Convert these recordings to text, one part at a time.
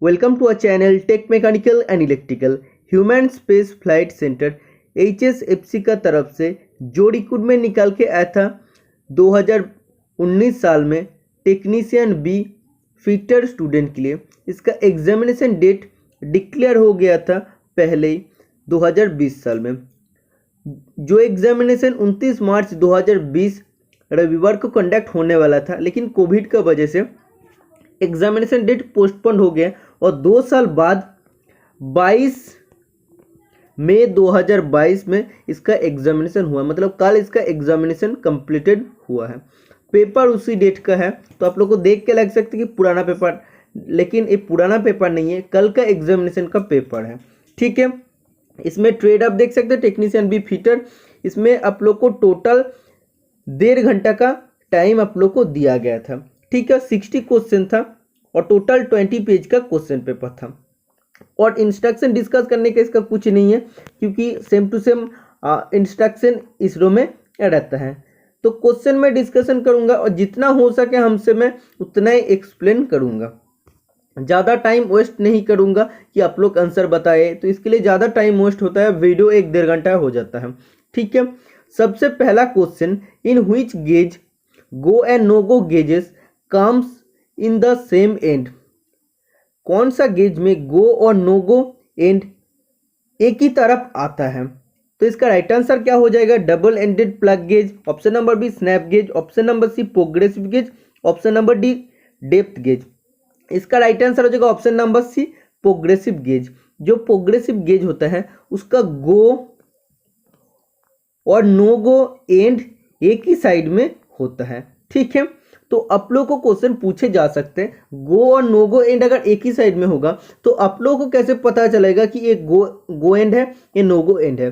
Welcome to a channel tech mechanical and electrical. Human space flight centre HSFC का तरफ से जो recruitment निकाल के आया था 2019 साल में टेक्नीशियन बी फिटर स्टूडेंट के लिए, इसका एग्जामिनेशन डेट डिक्लेयर हो गया था पहले ही 2020 साल में। जो एग्जामिनेशन 29 मार्च 2020 रविवार को कंडक्ट होने वाला था, लेकिन कोविड का वजह से एग्जामिनेशन डेट पोस्टपोन हो गया और 2 साल बाद 22 मई 2022 में इसका एग्जामिनेशन हुआ। मतलब कल इसका एग्जामिनेशन कंप्लीटेड हुआ है। पेपर उसी डेट का है, तो आप लोग को देख के लग सकता है कि पुराना पेपर, लेकिन ये पुराना पेपर नहीं है, कल का एग्जामिनेशन का पेपर है। ठीक है, इसमें ट्रेड आप देख सकते हैं टेक्नीशियन बी फिटर। इसमें आप लोग को टोटल 1.5 घंटा का टाइम आप लोग को दिया गया था। ठीक है, 60 क्वेश्चन था और टोटल 20 पेज का क्वेश्चन पेपर था। और इंस्ट्रक्शन डिस्कस करने का इसका कुछ नहीं है, क्योंकि same to same instruction ISRO में रहता है। तो क्वेश्चन में डिस्कशन करूंगा और जितना हो सके हमसे मैं उतना ही एक्सप्लेन करूंगा। ज़्यादा टाइम वेस्ट नहीं करूंगा कि आप लोग आंसर बताए, तो इसके लिए ज़्यादा टाइम वेस्ट होता है, वीडियो 1-1.5 घंटा हो जाता है। ठीक है, सबसे पहला question, in which gauge go and no go gauges comes in the same end. कौन सा गेज में गो और नो गो एंड एक ही तरफ आता है? तो इसका राइट आंसर क्या हो जाएगा? Double ended plug gauge, option number B snap gauge, option number C progressive gauge, option number D depth gauge. इसका राइट आंसर हो जाएगा option number C progressive gauge. जो प्रोग्रेसिव गेज होता है उसका गो और नो गो एंड एक ही side में होता है। ठीक है, तो आप लोगों को क्वेश्चन पूछे जा सकते हैं, गो और नो गो एंड अगर एक ही साइड में होगा तो आप लोगों को कैसे पता चलेगा कि ये गो एंड है, ये नो गो एंड है?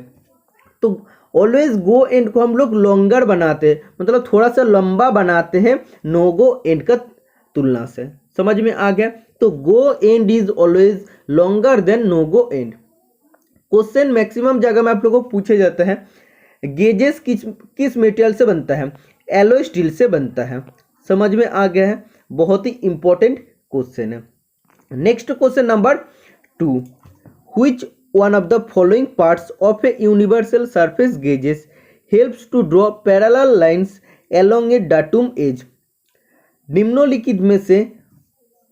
तो ऑलवेज गो एंड को हम लोग लॉन्गर बनाते हैं, मतलब थोड़ा सा लंबा बनाते हैं नो गो एंड का तुलना से। समझ में आ गया? तो go end is always longer than no go end. Question maximum जगह में आप लोगों को पूछे जाते हैं, गेजेस किस मेटेरियल से बनता है? एलॉय स्टील से बनता है। समझ में आ गया है? बहुत ही इंपॉर्टेंट क्वेश्चन है। Next question number 2, which one of the following parts of a universal surface gauges helps to draw parallel lines along a datum edge. निम्नलिखित में से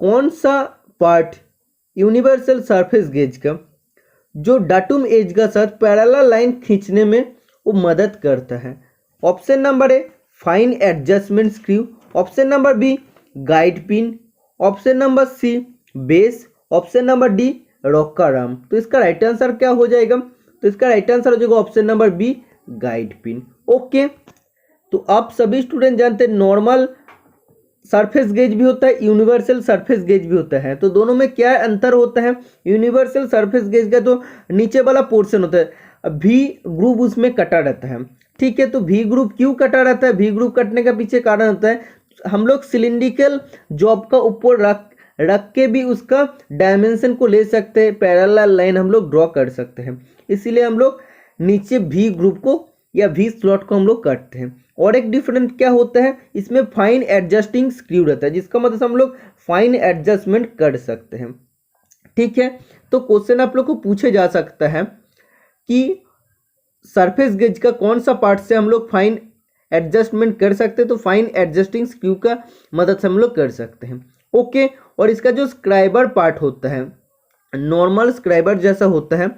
कौन सा पार्ट यूनिवर्सल सरफेस गेज का जो डाटूम एज का साथ पैरेलल लाइन खींचने में वो मदद करता है? Option number A fine adjustment screw, option number B guide pin, option number C base, option number D rocker arm. तो इसका राइट आंसर क्या हो जाएगा? तो इसका राइट आंसर हो जाएगा option number B guide pin. Okay, तो आप सभी स्टूडेंट जानते हैं नॉर्मल सरफेस गेज भी होता है, यूनिवर्सल सरफेस गेज भी होता है। तो दोनों में क्या अंतर होता है? यूनिवर्सल सरफेस गेज का तो नीचे वाला पोर्शन होता है, भी ग्रुप उसमें कटा रहता है। ठीक है, तो भी ग्रुप क्यों कटा रहता है? भी ग्रुप कटने का पीछे कारण होता है, हम लोग सिलिंड्रिकल जॉब का ऊपर रख के भी उसका डायमेंशन को ले सकते हैं, पैरेलल लाइन हम लोग ड्रॉ कर सकते हैं। इसीलिए हम लोग नीचे भी ग्रुप को या भी स्लॉट को हम लोग काटते हैं। और एक डिफरेंट क्या होता है, इसमें फाइन एडजस्टिंग स्क्रू रहता है, जिसका मतलब हम लोग फाइन एडजस्टमेंट कर सकते हैं। ठीक है, तो क्वेश्चन आप लोग को पूछे जा सकता है कि सरफेस गेज का कौन सा पार्ट से हम लोग फाइन एडजस्टमेंट कर सकते हैं? तो फाइन एडजस्टिंग स्क्रू का मदद से हम लोग कर सकते हैं। ओके, और इसका जो स्क्राइबर पार्ट होता है नॉर्मल स्क्राइबर जैसा होता है,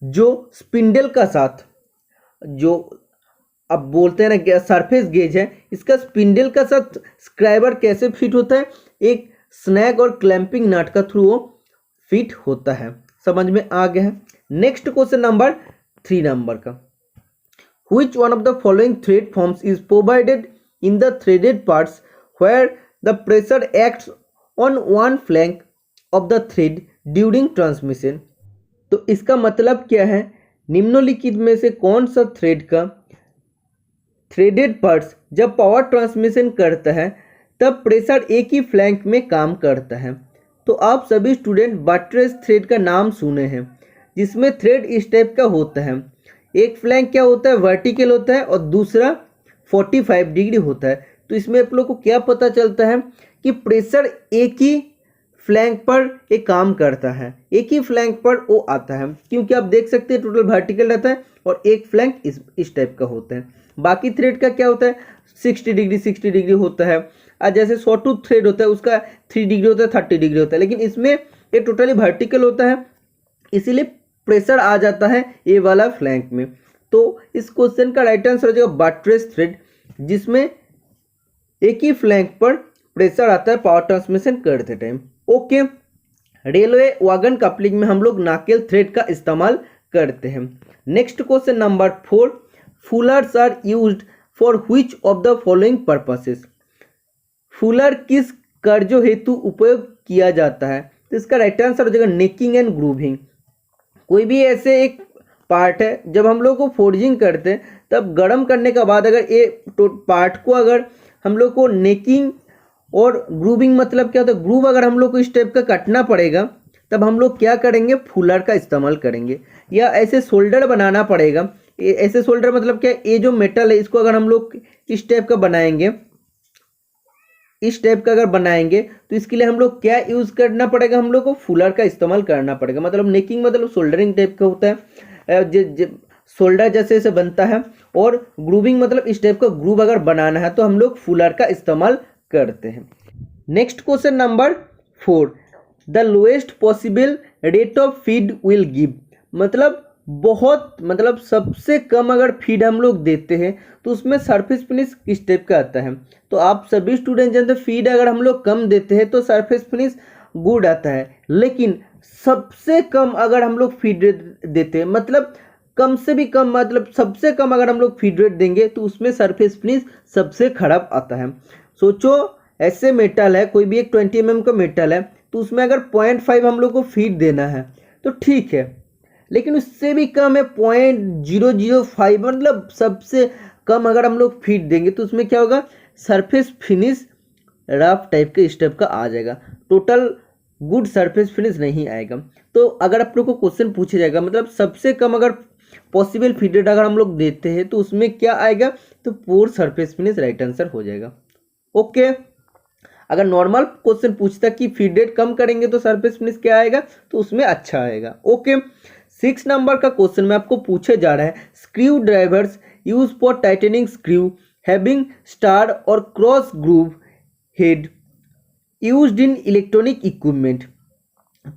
जो स्पिंडल का साथ, जो अब बोलते हैं ना कि सरफेस गेज है, इसका स्पिंडल का साथ स्क्राइबर कैसे फिट होता है? एक स्नैग और क्लैंपिंग नट का थ्रू वो फिट होता है। समझ में आ गया है? नेक्स्ट क्वेश्चन नंबर 3 नंबर का, which one of the following thread forms is provided in the threaded parts where the pressure acts on one flank of the thread during transmission। तो इसका मतलब क्या है? निम्नलिखित में से कौन सा थ्रेड का थ्रेडेड पार्ट्स जब पावर ट्रांसमिशन करता है तब प्रेशर एक ही फ्लैंक में काम करता है? तो आप सभी स्टूडेंट बट्रेस थ्रेड का नाम सुने हैं, जिसमें थ्रेड इस टाइप का होता है। एक फ्लैंक क्या होता है? वर्टिकल होता है और दूसरा 45 डिग्री होता है। तो इसमें आप लोग को क्या पता चलता है कि प्रेशर एक ही फ्लैंक पर एक काम करता है, एक ही फ्लैंक पर वो आता है, क्योंकि आप देख सकते हैं टोटल वर्टिकल रहता है और एक फ्लैंक इस टाइप का होता है। बाकी थ्रेड का क्या होता है, 60 डिग्री होता है। और जैसे शॉर्ट टूथ थ्रेड होता है उसका 3 डिग्री होता है, 30 डिग्री होता है, लेकिन इसमें ये टोटली वर्टिकल होता है, इसीलिए प्रेशर आ जाता है ये वाला फ्लैंक में। तो इस क्वेश्चन का राइट आंसर हो जाएगा बट्रेस थ्रेड, जिसमें एक ही फ्लैंक पर प्रेशर आता है पावर ट्रांसमिशन करते time. Okay, railway wagon coupling में हम लोग नाकेल थ्रेड का इस्तेमाल करते हैं। Next question number 4, fullers are used for which of the following purposes. Fuller किस कार्यों हेतु उपयोग किया जाता है? तो इसका राइट आंसर हो जाएगा नेकिंग एंड ग्रूविंग। कोई भी ऐसे एक पार्ट है, जब हम लोग को फोर्जिंग करते हैं तब गर्म करने के बाद अगर ये पार्ट को अगर हम लोग को नेकिंग और ग्रूविंग, मतलब क्या होता है, ग्रूव अगर हम लोग को इस टाइप का काटना पड़ेगा तब हम लोग क्या करेंगे, फूलर का इस्तेमाल करेंगे। या ऐसे शोल्डर बनाना पड़ेगा, ऐसे शोल्डर मतलब क्या, ये जो मेटल है इसको अगर हम लोग इस टाइप का बनाएंगे, इस टाइप का अगर बनाएंगे तो इसके लिए हम लोग क्या यूज करना पड़ेगा, हम लोग को फूलर का इस्तेमाल करना पड़ेगा। मतलब नेकिंग मतलब शोल्डरिंग टाइप का होता है, शोल्डर जैसे से बनता है, और ग्रूविंग मतलब इस टाइप का ग्रूव अगर बनाना है तो हम लोग फूलर का इस्तेमाल करते हैं। Next question number 4, the lowest possible rate of feed will give. मतलब सबसे कम अगर फीड हम लोग देते हैं तो उसमें सरफेस फिनिश किस टाइप का आता है। तो आप सभी स्टूडेंट जानते हैं फीड अगर हम लोग कम देते हैं तो सरफेस फिनिश गुड आता है, लेकिन सबसे कम अगर हम लोग फीड देते हैं, मतलब कम से भी कम, मतलब सबसे कम अगर हम लोग फीड रेट देंगे तो उसमें सरफेस फिनिश सबसे खराब आता है। सोचो ऐसे मेटल है, कोई भी एक 20 mm का मेटल है, तो उसमें अगर 0.5 हम लोग को फीड देना है तो ठीक है, लेकिन उससे भी कम है 0.005, मतलब सबसे कम अगर हम लोग फीड देंगे तो उसमें क्या होगा, सरफेस फिनिश रफ टाइप के स्टेप का आ जाएगा, टोटल गुड सरफेस फिनिश नहीं आएगा। तो अगर आप लोग को क्वेश्चन पूछा जाएगा, मतलब सबसे कम अगर पॉसिबल फीड रेट अगर हम लोग देते हैं तो उसमें क्या आएगा, तो poor surface finish right answer हो जाएगा। ओके, अगर नॉर्मल क्वेश्चन पूछता कि फीड रेट कम करेंगे तो सरफेस फिनिश क्या आएगा, तो उसमें अच्छा आएगा। ओके, 6 नंबर का क्वेश्चन में आपको पूछे जा रहा है, screw drivers use for tightening screw having star और cross groove head used in electronic equipment.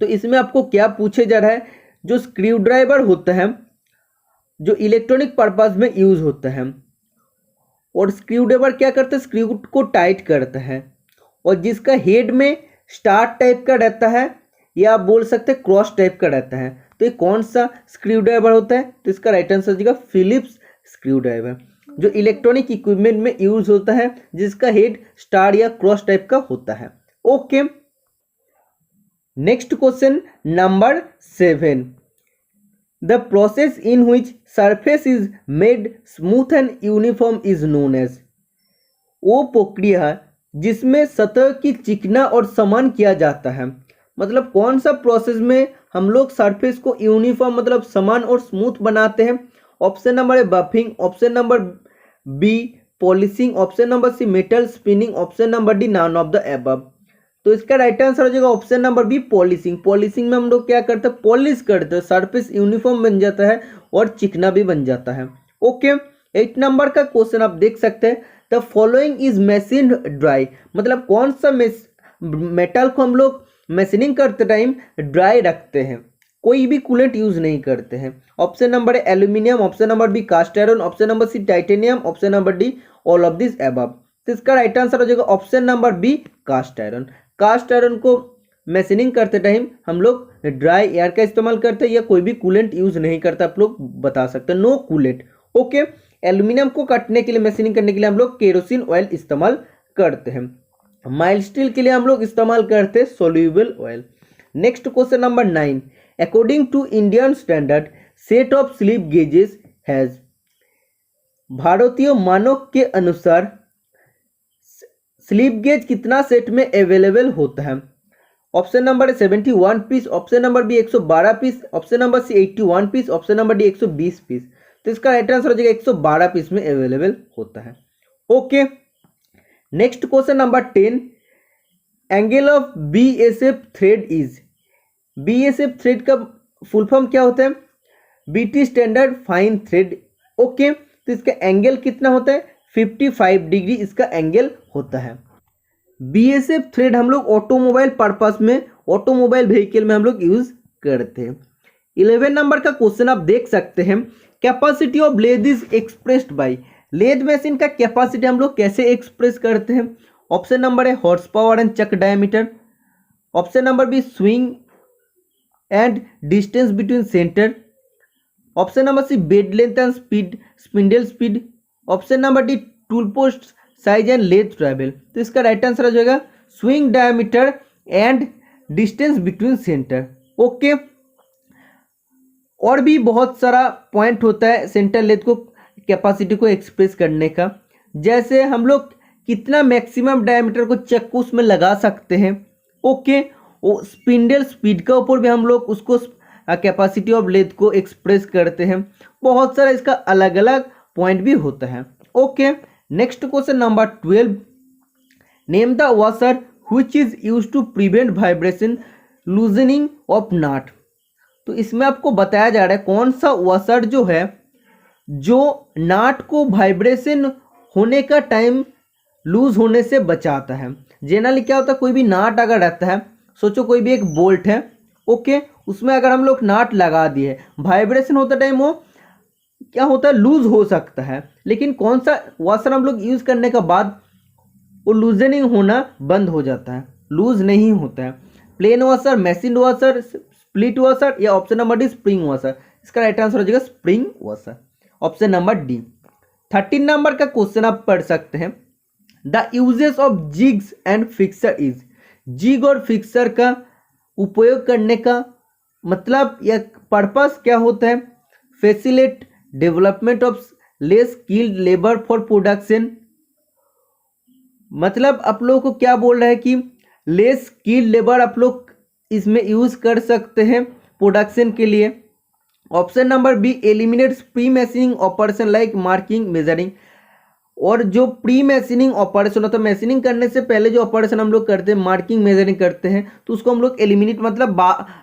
तो इसमें आपको क्या पूछे जा रहा है, जो स्क्रू ड्राइवर होता है जो इलेक्ट्रॉनिक पर्पस में यूज होता है, और स्क्रू ड्राइवर क्या करता है, स्क्रू को टाइट करता है, और जिसका हेड में स्टार टाइप का रहता है या आप बोल सकते हैं क्रॉस टाइप का रहता है। तो ये कौन सा स्क्रू ड्राइवर होता है, तो इसका राइट आंसर हो जाएगा फिलिप्स स्क्रू ड्राइवर, जो इलेक्ट्रॉनिक इक्विपमेंट में यूज होता है, जिसका हेड स्टार या क्रॉस टाइप का होता है। Okay, next question number 7, the process in which surface is made smooth and uniform is known as. वो प्रक्रिया जिसमें सतह की चिकना और समान किया जाता है, मतलब कौन सा प्रोसेस में हम लोग सरफेस को यूनिफॉर्म मतलब समान और स्मूथ बनाते हैं। Option number A buffing, option number B polishing, option number C metal spinning, option number D none of the above. तो इसका राइट आंसर हो जाएगा option number B polishing. Polishing में हम लोग क्या करते हैं, पॉलिश करते हैं, सरफेस यूनिफॉर्म बन जाता है और चिकना भी बन जाता है। ओके, 8 नंबर का क्वेश्चन आप देख सकते हैं, the following is machine dry, मतलब कौन सा मेटल को हम लोग मशीनिंग करते टाइम ड्राई रखते हैं, कोई भी कूलेंट यूज नहीं करते हैं। Option number A aluminium, option number B cast iron, option number C titanium, option number D all of this above. तो इसका राइट आंसर हो जाएगा option number B cast iron. Cast iron को machining करते time हम लोग dry air का इस्तेमाल करते हैं या कोई भी कूलेंट यूज नहीं करता, आप लोग बता सकते हैं, नो कूलेंट। ओके, एल्यूमिनियम को काटने के लिए, मशीनिंग करने के लिए हम लोग केरोसिन ऑयल इस्तेमाल करते हैं। माइल्ड स्टील के लिए हम लोग इस्तेमाल करते हैं soluble oil. Next question number 9, according to Indian standard set of slip gauges has. भारतीय मानक के अनुसार स्लिप गेज कितना सेट में अवेलेबल होता है। Option number 71 piece, option number B 112 piece, option number C 81 piece, option number D 120 piece. तो इसका राइट आंसर हो जाएगा 112 पीस में अवेलेबल होता है। Okay, next question number 10, angle of BSF thread is, BSF thread का फुल फॉर्म क्या होता है? BT standard fine thread. Okay, तो इसका एंगल कितना होता है? 55 डिग्री इसका एंगल होता है। BSF थ्रेड हम लोग ऑटोमोबाइल पर्पस में, ऑटोमोबाइल व्हीकल में हम लोग यूज करते हैं। 11 नंबर का क्वेश्चन आप देख सकते हैं, capacity of lathe is expressed by, lathe machine का कैपेसिटी हम लोग कैसे एक्सप्रेस करते हैं? Option number A horse power and chuck diameter, option number B swing and distance between centre, option number C bed length and speed, spindle speed, option number D tool post size and lathe travel. तो इसका right answer हो जाएगा swing diameter and distance between centre. Okay, और भी बहुत सारा point होता है सेंटर लेथ को कैपेसिटी को एक्सप्रेस करने का, जैसे हम लोग कितना मैक्सिमम डायमीटर को चक को उसमें लगा सकते हैं। ओके, वो स्पिंडल स्पीड का ऊपर भी हम लोग उसको कैपेसिटी ऑफ लेथ को एक्सप्रेस करते हैं। बहुत सारा इसका अलग अलग पॉइंट भी होता है। Okay, next question number 12, name the washer which is used to prevent vibration loosening of nut. तो इसमें आपको बताया जा रहा है कौन सा वाशर जो है जो नाट को वाइब्रेशन होने का टाइम लूज होने से बचाता है। जनरली क्या होता है, कोई भी नाट अगर रहता है, सोचो कोई भी एक बोल्ट है, ओके, उसमें अगर हम लोग नाट लगा दिए, वाइब्रेशन होता टाइम वो क्या होता है, लूज हो सकता है। लेकिन कौन सा वाशर हम लोग यूज करने के बाद वो लूजनिंग होना बंद हो जाता है, लूज नहीं होता है? Plain washer, machine washer, split washer या option number D spring washer. इसका राइट आंसर हो जाएगा spring washer, option number D. 13 number का क्वेश्चन आप पढ़ सकते हैं, the uses of jigs and fixture is, jig और फिक्सर का उपयोग करने का मतलब या पर्पस क्या होता है? Facilitate development of less skilled labour for production, मतलब आप लोगों को क्या बोल रहा है कि लेस स्किल्ड लेबर आप लोग इसमें यूज कर सकते हैं प्रोडक्शन के लिए। Option number B eliminates pre machining operation like marking measuring, और जो प्री मैशिनिंग ऑपरेशन होता है, मैशिनिंग करने से पहले जो ऑपरेशन हम लोग करते हैं, मार्किंग मेजरिंग करते हैं, तो उसको हम लोग एलिमिनेट मतलब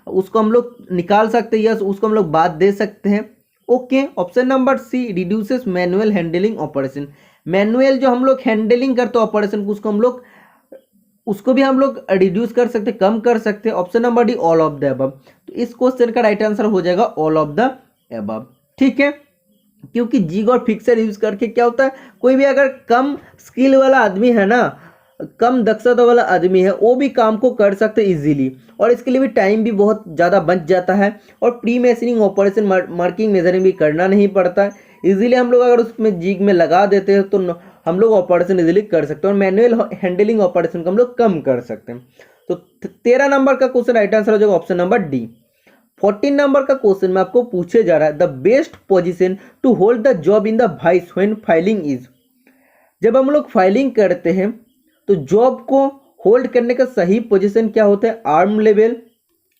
उसको हम लोग निकाल सकते हैं या उसको हम लोग बाद दे सकते हैं। Okay, option number C reduces manual handling operation, manual जो हम लोग हैंडलिंग करते हैं ऑपरेशन को, उसको भी हम लोग रिड्यूस कर सकते हैं, कम कर सकते हैं। Option number D all of the above. तो इस क्वेश्चन का राइट आंसर हो जाएगा ऑल ऑफ द अबव। ठीक है, क्योंकि जिग और फिक्सर यूज करके क्या होता है, कोई भी अगर कम स्किल वाला आदमी है ना, कम दक्षता वाला आदमी है, वो भी काम को कर सकते हैं इजीली, और इसके लिए भी टाइम भी बहुत ज़्यादा बच जाता है, और pre machining operation marking measuring भी करना नहीं पड़ता है। इजीली हम लोग अगर उसमें जिग में लगा देते हैं तो हम लोग ऑपरेशन इजीली कर सकते हैं, और मैनुअल हैंडलिंग ऑपरेशन को हम लोग कम कर सकते हैं। तो 13 नंबर का क्वेश्चन राइट आंसर हो जाएगा ऑप्शन नंबर डी। 14 नंबर का क्वेश्चन में आपको पूछे जा रहा है, the best position to hold the job in the vice when filing is, जब हम लोग फाइलिंग करते हैं तो जॉब को होल्ड करने का सही पोजीशन क्या होता है? आर्म लेवल,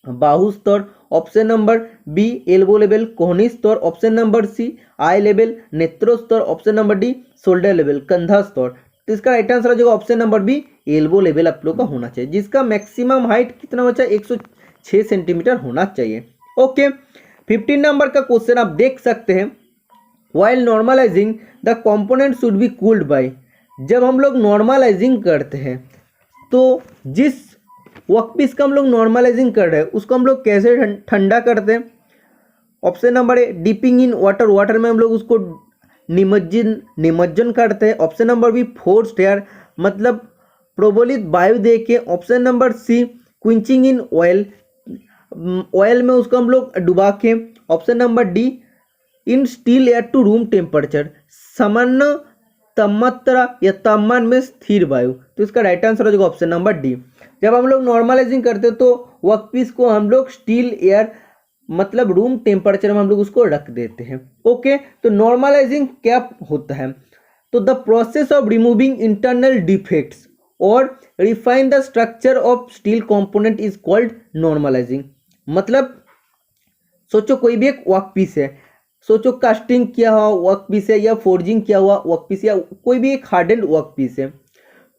बाहु स्तर, option number B elbow level, कोहनी स्तर, option number C eye level, नेत्रो स्तर, option number D shoulder level, कंधा स्तर। तो इसका राइट आंसर हो जाएगा option number B elbow level आप लोग का होना चाहिए, जिसका मैक्सिमम हाइट कितना होना चाहिए? 106 सेंटीमीटर होना चाहिए। ओके, 15 नंबर का क्वेश्चन आप देख सकते हैं, while normalising the component should be cooled by, जब हम लोग नॉर्मलाइजिंग करते हैं तो जिस वर्कपीस का हम लोग नॉर्मलाइजिंग कर रहे हैं उसको हम लोग कैसे ठंडा करते हैं? Option number A dipping in water, water में हम लोग उसको निमज्जन करते हैं। Option number B forced air, मतलब प्रबलित वायु दे के। Option number C quenching in oil, oil में उसको हम लोग डुबा के। Option number D in still air to room temperature, सामान्य तापमात्रा या तापमान में स्थिर वायु। तो इसका राइट आंसर हो जाएगा ऑप्शन नंबर डी। जब हम लोग नॉर्मलाइजिंग करते हैं तो वर्कपीस को हम लोग स्टील एयर मतलब रूम टेम्परेचर में हम लोग उसको रख देते हैं। ओके, तो नॉर्मलाइजिंग क्या होता है? तो the process of removing internal defects और refine the structure of steel component is called normalizing. मतलब सोचो कोई भी एक वर्कपीस है, सोचो कास्टिंग किया हुआ वर्कपीस है या फोर्जिंग किया हुआ वर्कपीस या कोई भी एक हार्डेंड वर्कपीस है,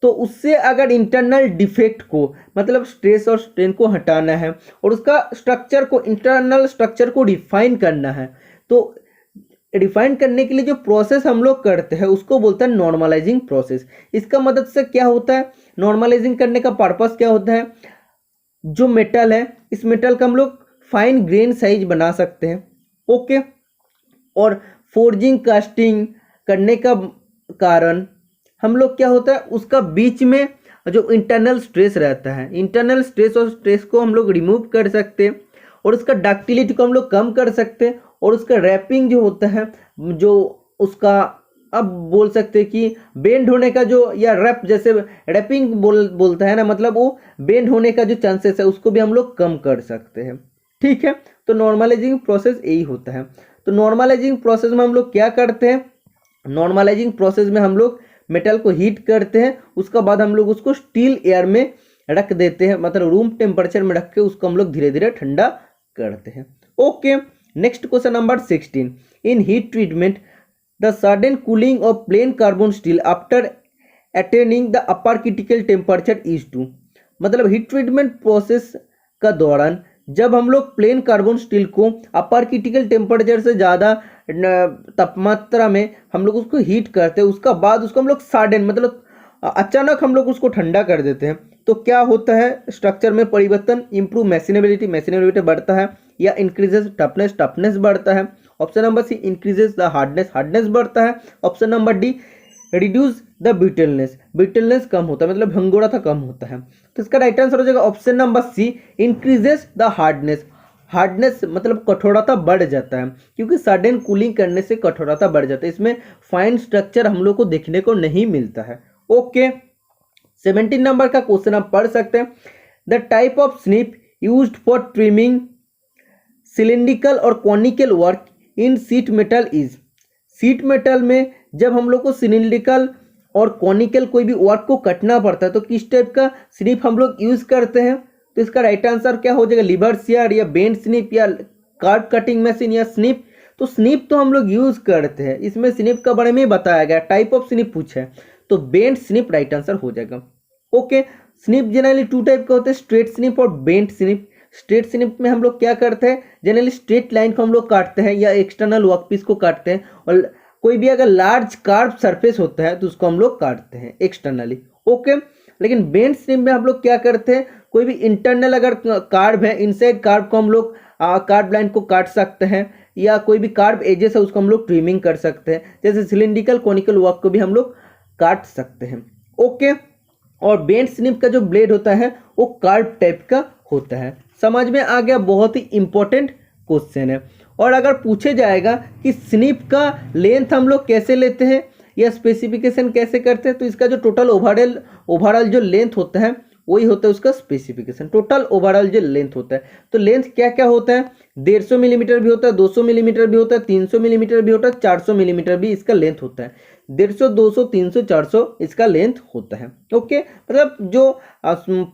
तो उससे अगर इंटरनल डिफेक्ट को मतलब स्ट्रेस और स्ट्रेन को हटाना है और उसका स्ट्रक्चर को इंटरनल स्ट्रक्चर को डिफाइन करना है, तो डिफाइन करने के लिए जो प्रोसेस हम लोग करते हैं उसको बोलते हैं नॉर्मलाइजिंग प्रोसेस। इसका मदद से क्या होता है, नॉर्मलाइजिंग करने का पर्पस क्या होता है, जो मेटल है इस मेटल का हम लोग फाइन ग्रेन साइज बना सकते हैं। ओके, और फोर्जिंग कास्टिंग करने का कारण हम लोग क्या होता है उसका बीच में जो इंटरनल स्ट्रेस रहता है, इंटरनल स्ट्रेस और स्ट्रेस को हम लोग रिमूव कर सकते हैं और उसका डक्टिलिटी को हम लोग कम कर सकते हैं और उसका रैपिंग जो होता है, जो उसका अब बोल सकते हैं कि बेंड होने का जो या रैप जैसे रैपिंग बोलता है ना, मतलब वो बेंड होने का जो चांसेस है उसको भी हम लोग कम कर सकते हैं। ठीक है, तो नॉर्मलाइजिंग प्रोसेस यही होता है। तो नॉर्मलाइजिंग प्रोसेस में हम लोग क्या करते हैं, नॉर्मलाइजिंग प्रोसेस में हम लोग मेटल को हीट करते हैं, उसका बाद हम लोग उसको स्टील एयर में रख देते हैं, मतलब रूम टेम्परेचर में रख के उसको हम लोग धीरे धीरे ठंडा करते हैं। Okay, next question number 16, in heat treatment the sudden cooling of plain carbon steel after attaining the upper critical temperature is to, मतलब हीट ट्रीटमेंट प्रोसेस का दौरान जब हम लोग प्लेन कार्बन स्टील को अपर क्रिटिकल टेम्परेचर से ज़्यादा तापमात्रा में हम लोग उसको हीट करते हैं, उसका बाद उसको हम लोग सडन मतलब अचानक हम लोग उसको ठंडा कर देते हैं, तो क्या होता है, स्ट्रक्चर में परिवर्तन, इंप्रूव मैसिनेबिलिटी, मैसिनेबिलिटी बढ़ता है, या इंक्रीजेस टफनेस, टफनेस बढ़ता है। Option number C increases the hardness, hardness बढ़ता है। Option number D reduce the brittleness, brittleness कम होता है, मतलब भंगुड़ाता कम होता है। तो इसका राइट आंसर हो जाएगा option number C increases the hardness, hardness मतलब कठोरता बढ़ जाता है, क्योंकि सडन कूलिंग करने से कठोरता बढ़ जाता है, इसमें फाइन स्ट्रक्चर हम लोग को देखने को नहीं मिलता है। ओके, 17 नंबर का क्वेश्चन आप पढ़ सकते हैं, the type of snip used for trimming cylindrical और conical work in sheet metal is, sheet metal में जब हम लोग को सिलिंड्रिकल और कॉनिकल कोई भी वर्क को कटना पड़ता है तो किस टाइप का स्निप हम लोग यूज करते हैं, तो इसका राइट आंसर क्या हो जाएगा, लीवर शेयर या बेंड स्निप या कार्ड कटिंग मशीन या स्निप। तो स्निप तो हम लोग यूज करते हैं, इसमें स्निप का बारे में बताया गया, टाइप ऑफ स्निप पूछा है तो बेंड स्निप राइट आंसर हो जाएगा। Okay, snip generally two type का होता है, स्ट्रेट स्निप और बेंड स्निप। स्ट्रेट स्निप में हम लोग क्या करते हैं, जनरली स्ट्रेट लाइन को हम लोग काटते हैं या एक्सटर्नल वर्कपीस को काटते हैं, और कोई भी अगर लार्ज कार्व सरफेस होता है तो उसको हम लोग काटते हैं एक्सटर्नली। ओके, लेकिन बेंड स्निप में हम लोग क्या करते हैं, कोई भी इंटरनल अगर कार्व है, इनसाइड कार्व को हम लोग कार्व लाइन को काट सकते हैं, या कोई भी कार्व एजेस है उसको हम लोग ट्रिमिंग कर सकते हैं, जैसे सिलिंड्रिकल कॉनिकल वर्क को भी हम लोग काट सकते हैं। ओके, और बेंड स्निप का जो ब्लेड होता है वो कार्व टाइप का होता है। समझ में आ गया, बहुत ही इंपॉर्टेंट क्वेश्चन है। और अगर पूछे जाएगा कि स्निप का लेंथ हम लोग कैसे लेते हैं या स्पेसिफिकेशन कैसे करते हैं, तो इसका जो टोटल ओवरऑल जो लेंथ होता है वही होता है उसका स्पेसिफिकेशन, टोटल ओवरऑल जो लेंथ होता है। तो लेंथ क्या क्या होता है, 150 मिलीमीटर भी होता है, 200 मिलीमीटर भी होता है, 300 मिलीमीटर भी होता है, 400 मिलीमीटर भी इसका लेंथ होता है। 150, 200, 300, 400 इसका लेंथ होता है। ओके, मतलब जो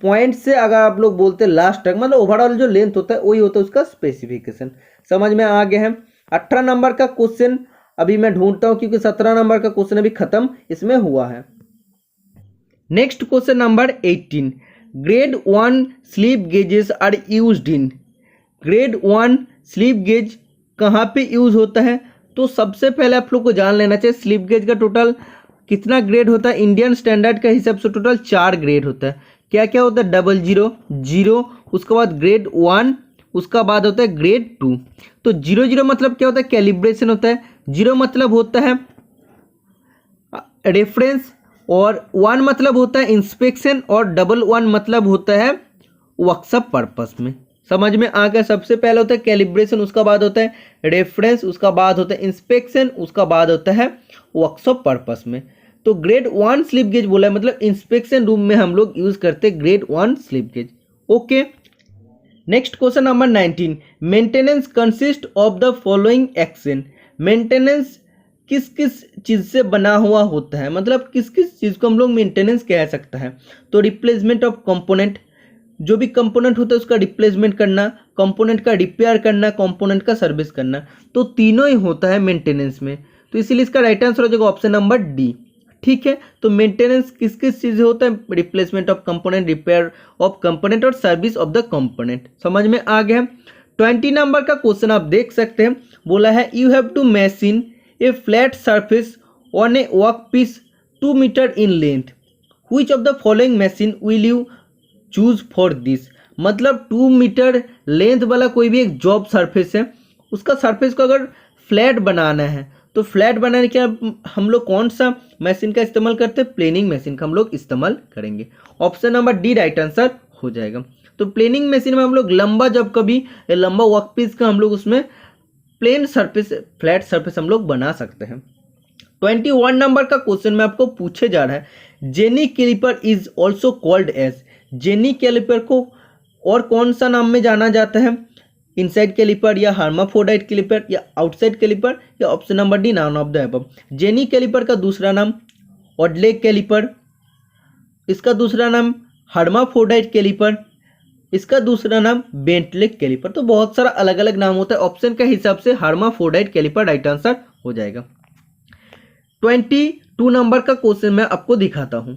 पॉइंट से अगर आप लोग बोलते हैं लास्ट तक, मतलब ओवरऑल जो लेंथ होता है वही होता है उसका स्पेसिफिकेशन। समझ में आ गया है। 18 नंबर का क्वेश्चन अभी मैं ढूंढता हूं, क्योंकि 17 नंबर का क्वेश्चन अभी खत्म इसमें हुआ है। Next question number 18, grade 1 slip gauges are used in, grade 1 slip gauge कहाँ पे यूज होता है, तो सबसे पहले आप लोग को जान लेना चाहिए स्लिप गेज का टोटल कितना ग्रेड होता है। इंडियन स्टैंडर्ड का हिसाब से टोटल 4 ग्रेड होता है। क्या क्या होता है, 00, 0, उसके बाद ग्रेड 1, उसका बाद होता है ग्रेड 2। तो 00 मतलब क्या होता है, कैलिब्रेशन होता है, 0 मतलब होता है रेफरेंस, और 1 मतलब होता है इंस्पेक्शन, और 11 मतलब होता है वर्कशॉप पर्पस में। समझ में आ गया। सबसे पहले होता है कैलिब्रेशन, उसका बाद होता है रेफरेंस, उसका बाद होता है इंस्पेक्शन, उसका बाद होता है वर्कशॉप पर्पस में। तो ग्रेड 1 स्लिप गेज बोला है, मतलब इंस्पेक्शन रूम में हम लोग यूज करते हैं grade 1 slip gauge. Okay, next question number 19, maintenance consist of the following action, maintenance किस किस चीज़ से बना हुआ होता है, मतलब किस किस चीज़ को हम लोग मेंटेनेंस कह सकता है। तो रिप्लेसमेंट ऑफ कंपोनेंट, जो भी कंपोनेंट होता है उसका रिप्लेसमेंट करना, कंपोनेंट का रिपेयर करना, कंपोनेंट का सर्विस करना, तो तीनों ही होता है मेंटेनेंस में। तो इसीलिए इसका राइट आंसर हो जाएगा ऑप्शन नंबर डी, ठीक है। तो मेंटेनेंस किस किस चीज़ से होता है? Replacement of component, repair of component और सर्विस ऑफ द कंपोनेंट। समझ में आ गया? 20 नंबर का क्वेश्चन आप देख सकते हैं, बोला है you have to machine a flat surface on a work piece 2 metre in length, which of the following machine will you choose for this. मतलब 2 मीटर लेंथ वाला कोई भी एक जॉब सरफेस है, उसका सरफेस को अगर फ्लैट बनाना है तो फ्लैट बनाने के हम लोग कौन सा मशीन का इस्तेमाल करते हैं? प्लेनिंग मशीन का हम लोग इस्तेमाल करेंगे। Option number D right answer हो जाएगा। तो प्लेनिंग मशीन में हम लोग लंबा, जब कभी लंबा वर्क पीस का हम लोग उसमें प्लेन सरफेस, फ्लैट सरफेस हम लोग बना सकते हैं। 21 नंबर का क्वेश्चन में आपको पूछे जा रहा है, jenny calliper is also called as. Jenny calliper को और कौन सा नाम में जाना जाता है? इनसाइड कैलिपर या हर्माफ्रोडाइट कैलिपर या आउटसाइड कैलिपर या option number D none of the above. Jenny calliper का दूसरा नाम ऑडले कैलिपर, इसका दूसरा नाम हर्माफ्रोडाइट कैलिपर, इसका दूसरा नाम बेंटले कैलिपर। तो बहुत सारा अलग अलग नाम होता है। ऑप्शन के हिसाब से हर्माफ्रोडाइट कैलिपर राइट आंसर हो जाएगा। 22 नंबर का क्वेश्चन मैं आपको दिखाता हूं।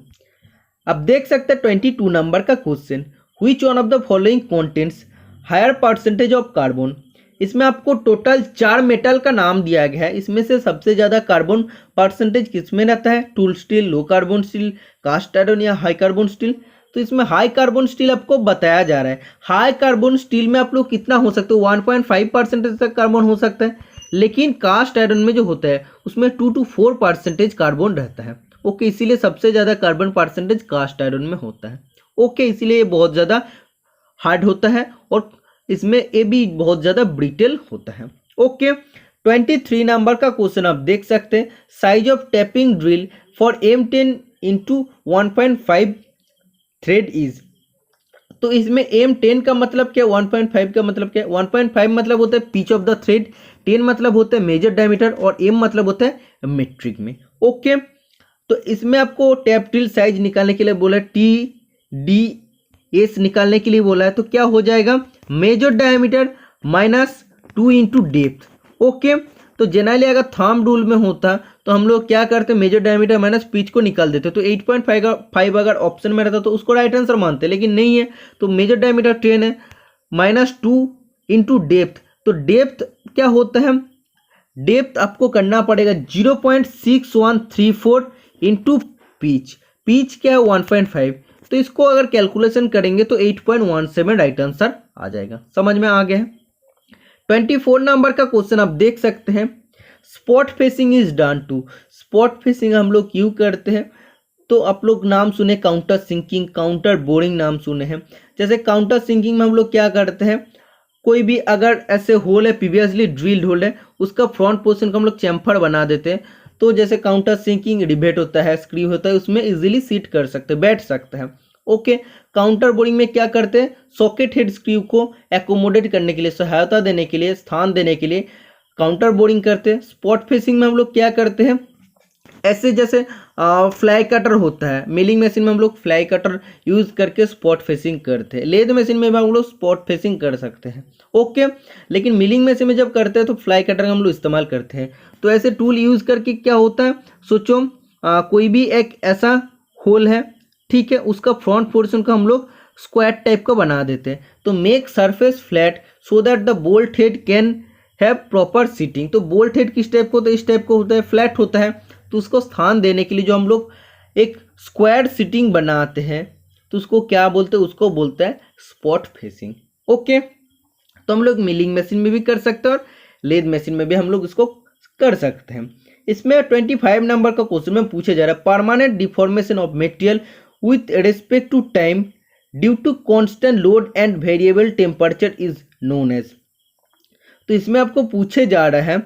अब देख सकते हैं 22 नंबर का question, which one of the following contents higher percentage of carbon. इसमें आपको टोटल 4 मेटल का नाम दिया गया है। इसमें से सबसे ज़्यादा कार्बन परसेंटेज किस में रहता है? Tool steel, low carbon steel, cast iron या हाई कार्बन स्टील। तो इसमें हाई कार्बन स्टील आपको बताया जा रहा है। हाई कार्बन स्टील में आप लोग कितना हो सकते हो? 1.5% तक कार्बन हो सकता है, लेकिन कास्ट आयरन में जो होता है उसमें 2 to 4% कार्बन रहता है। ओके, इसीलिए सबसे ज़्यादा कार्बन परसेंटेज कास्ट आयरन में होता है। ओके, इसीलिए ये बहुत ज़्यादा हार्ड होता है और इसमें ये भी बहुत ज़्यादा ब्रिटल होता है। ओके, 23 नंबर का क्वेश्चन आप देख सकते हैं, size of tapping drill for M10 into 1.5 thread is. तो इसमें M10 का मतलब क्या, 1.5 का मतलब क्या? 1.5 मतलब होता है पिच ऑफ द थ्रेड, 10 मतलब होता है मेजर डायमीटर और M मतलब होता है मेट्रिक में। ओके, तो इसमें आपको टैप ड्रिल साइज निकालने के लिए बोला है, TDS निकालने के लिए बोला है। तो क्या हो जाएगा? Major diameter -2 into depth. Okay, तो जनरली अगर थंब रूल में होता तो हम लोग क्या करते, मेजर डायमीटर माइनस पिच को निकाल देते। तो 8.5 अगर ऑप्शन में रहता तो उसको राइट आंसर मानते, लेकिन नहीं है। तो मेजर डायमीटर 10 है, -2 इंटू डेप्थ। तो डेप्थ क्या होता है? डेप्थ आपको करना पड़ेगा 0.6134 इंटू पिच। पिच क्या है? 1.5। तो इसको अगर कैलकुलेशन करेंगे तो 8.17 राइट आंसर आ जाएगा। समझ में आ गया है? 24 नंबर का क्वेश्चन आप देख सकते हैं, spot facing is done to. Spot facing हम लोग क्यों करते हैं? तो आप लोग नाम सुने, काउंटर सिंकिंग, काउंटर बोरिंग नाम सुने हैं। जैसे काउंटर सिंकिंग में हम लोग क्या करते हैं, कोई भी अगर ऐसे होल है, प्रीवियसली ड्रिल्ड होल है, उसका फ्रंट पोर्शन को हम लोग चैम्फर बना देते हैं। तो जैसे काउंटर सिंकिंग रिवेट होता है, स्क्रू होता है, उसमें इजीली सीट कर सकते हैं, बैठ सकते हैं। ओके, काउंटर बोरिंग में क्या करते हैं, सॉकेट हेड स्क्रू को एकोमोडेट करने के लिए, सहायता देने के लिए, स्थान देने के लिए काउंटर बोरिंग करते हैं। स्पॉट फेसिंग में हम लोग क्या करते हैं, ऐसे जैसे फ्लाई कटर होता है, मिलिंग मशीन में हम लोग फ्लाई कटर यूज करके स्पॉट फेसिंग करते हैं। लेद मशीन में भी हम लोग स्पॉट फेसिंग कर सकते हैं। ओके, लेकिन मिलिंग मशीन में जब करते हैं तो फ्लाई कटर का हम लोग इस्तेमाल करते हैं। तो ऐसे टूल यूज करके क्या होता है, सोचो कोई भी एक ऐसा होल है, ठीक है, उसका फ्रंट पोर्शन को हम लोग स्क्वायर टाइप का बना देते हैं। तो make surface flat so that the bolt head can have proper seating. तो बोल्ट हेड किस टाइप को होता है, इस टाइप को होता है, फ्लैट होता है। तो उसको स्थान देने के लिए जो हम लोग एक स्क्वायर सीटिंग बनाते हैं तो उसको क्या बोलते हैं, उसको बोलते हैं स्पॉट फेसिंग। ओके, तो हम लोग मिलिंग मशीन में भी कर सकते हैं और लेद मशीन में भी हम लोग इसको कर सकते हैं। इसमें 25 नंबर का क्वेश्चन में पूछा जा रहा है, permanent deformation of material with respect to time due to constant load and variable temperature is known as. तो इसमें आपको पूछे जा रहा है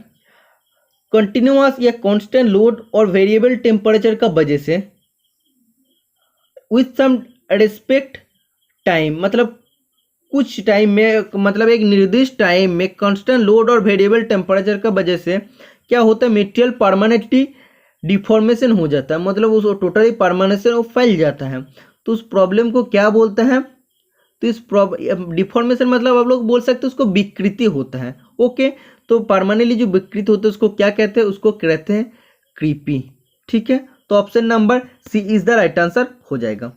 कंटिन्यूअस या कांस्टेंट लोड और वेरिएबल टेम्परेचर का वजह से विथ सम रिस्पेक्ट टाइम, मतलब कुछ टाइम में, मतलब एक निर्दिष्ट टाइम में कांस्टेंट लोड और वेरिएबल टेम्परेचर का वजह से क्या होता है, मटेरियल परमानेंटली डिफॉर्मेशन हो जाता है, मतलब उस टोटली परमानेंट वो फैल जाता है। तो उस प्रॉब्लम को क्या बोलते हैं, तो इस डिफॉर्मेशन मतलब आप लोग बोल सकते हैं उसको विकृति होता है। ओके, तो परमानेंटली जो विकृति होता है उसको क्या कहते हैं, उसको कहते हैं क्रीपी। ठीक है, तो option number C is the right answer हो जाएगा।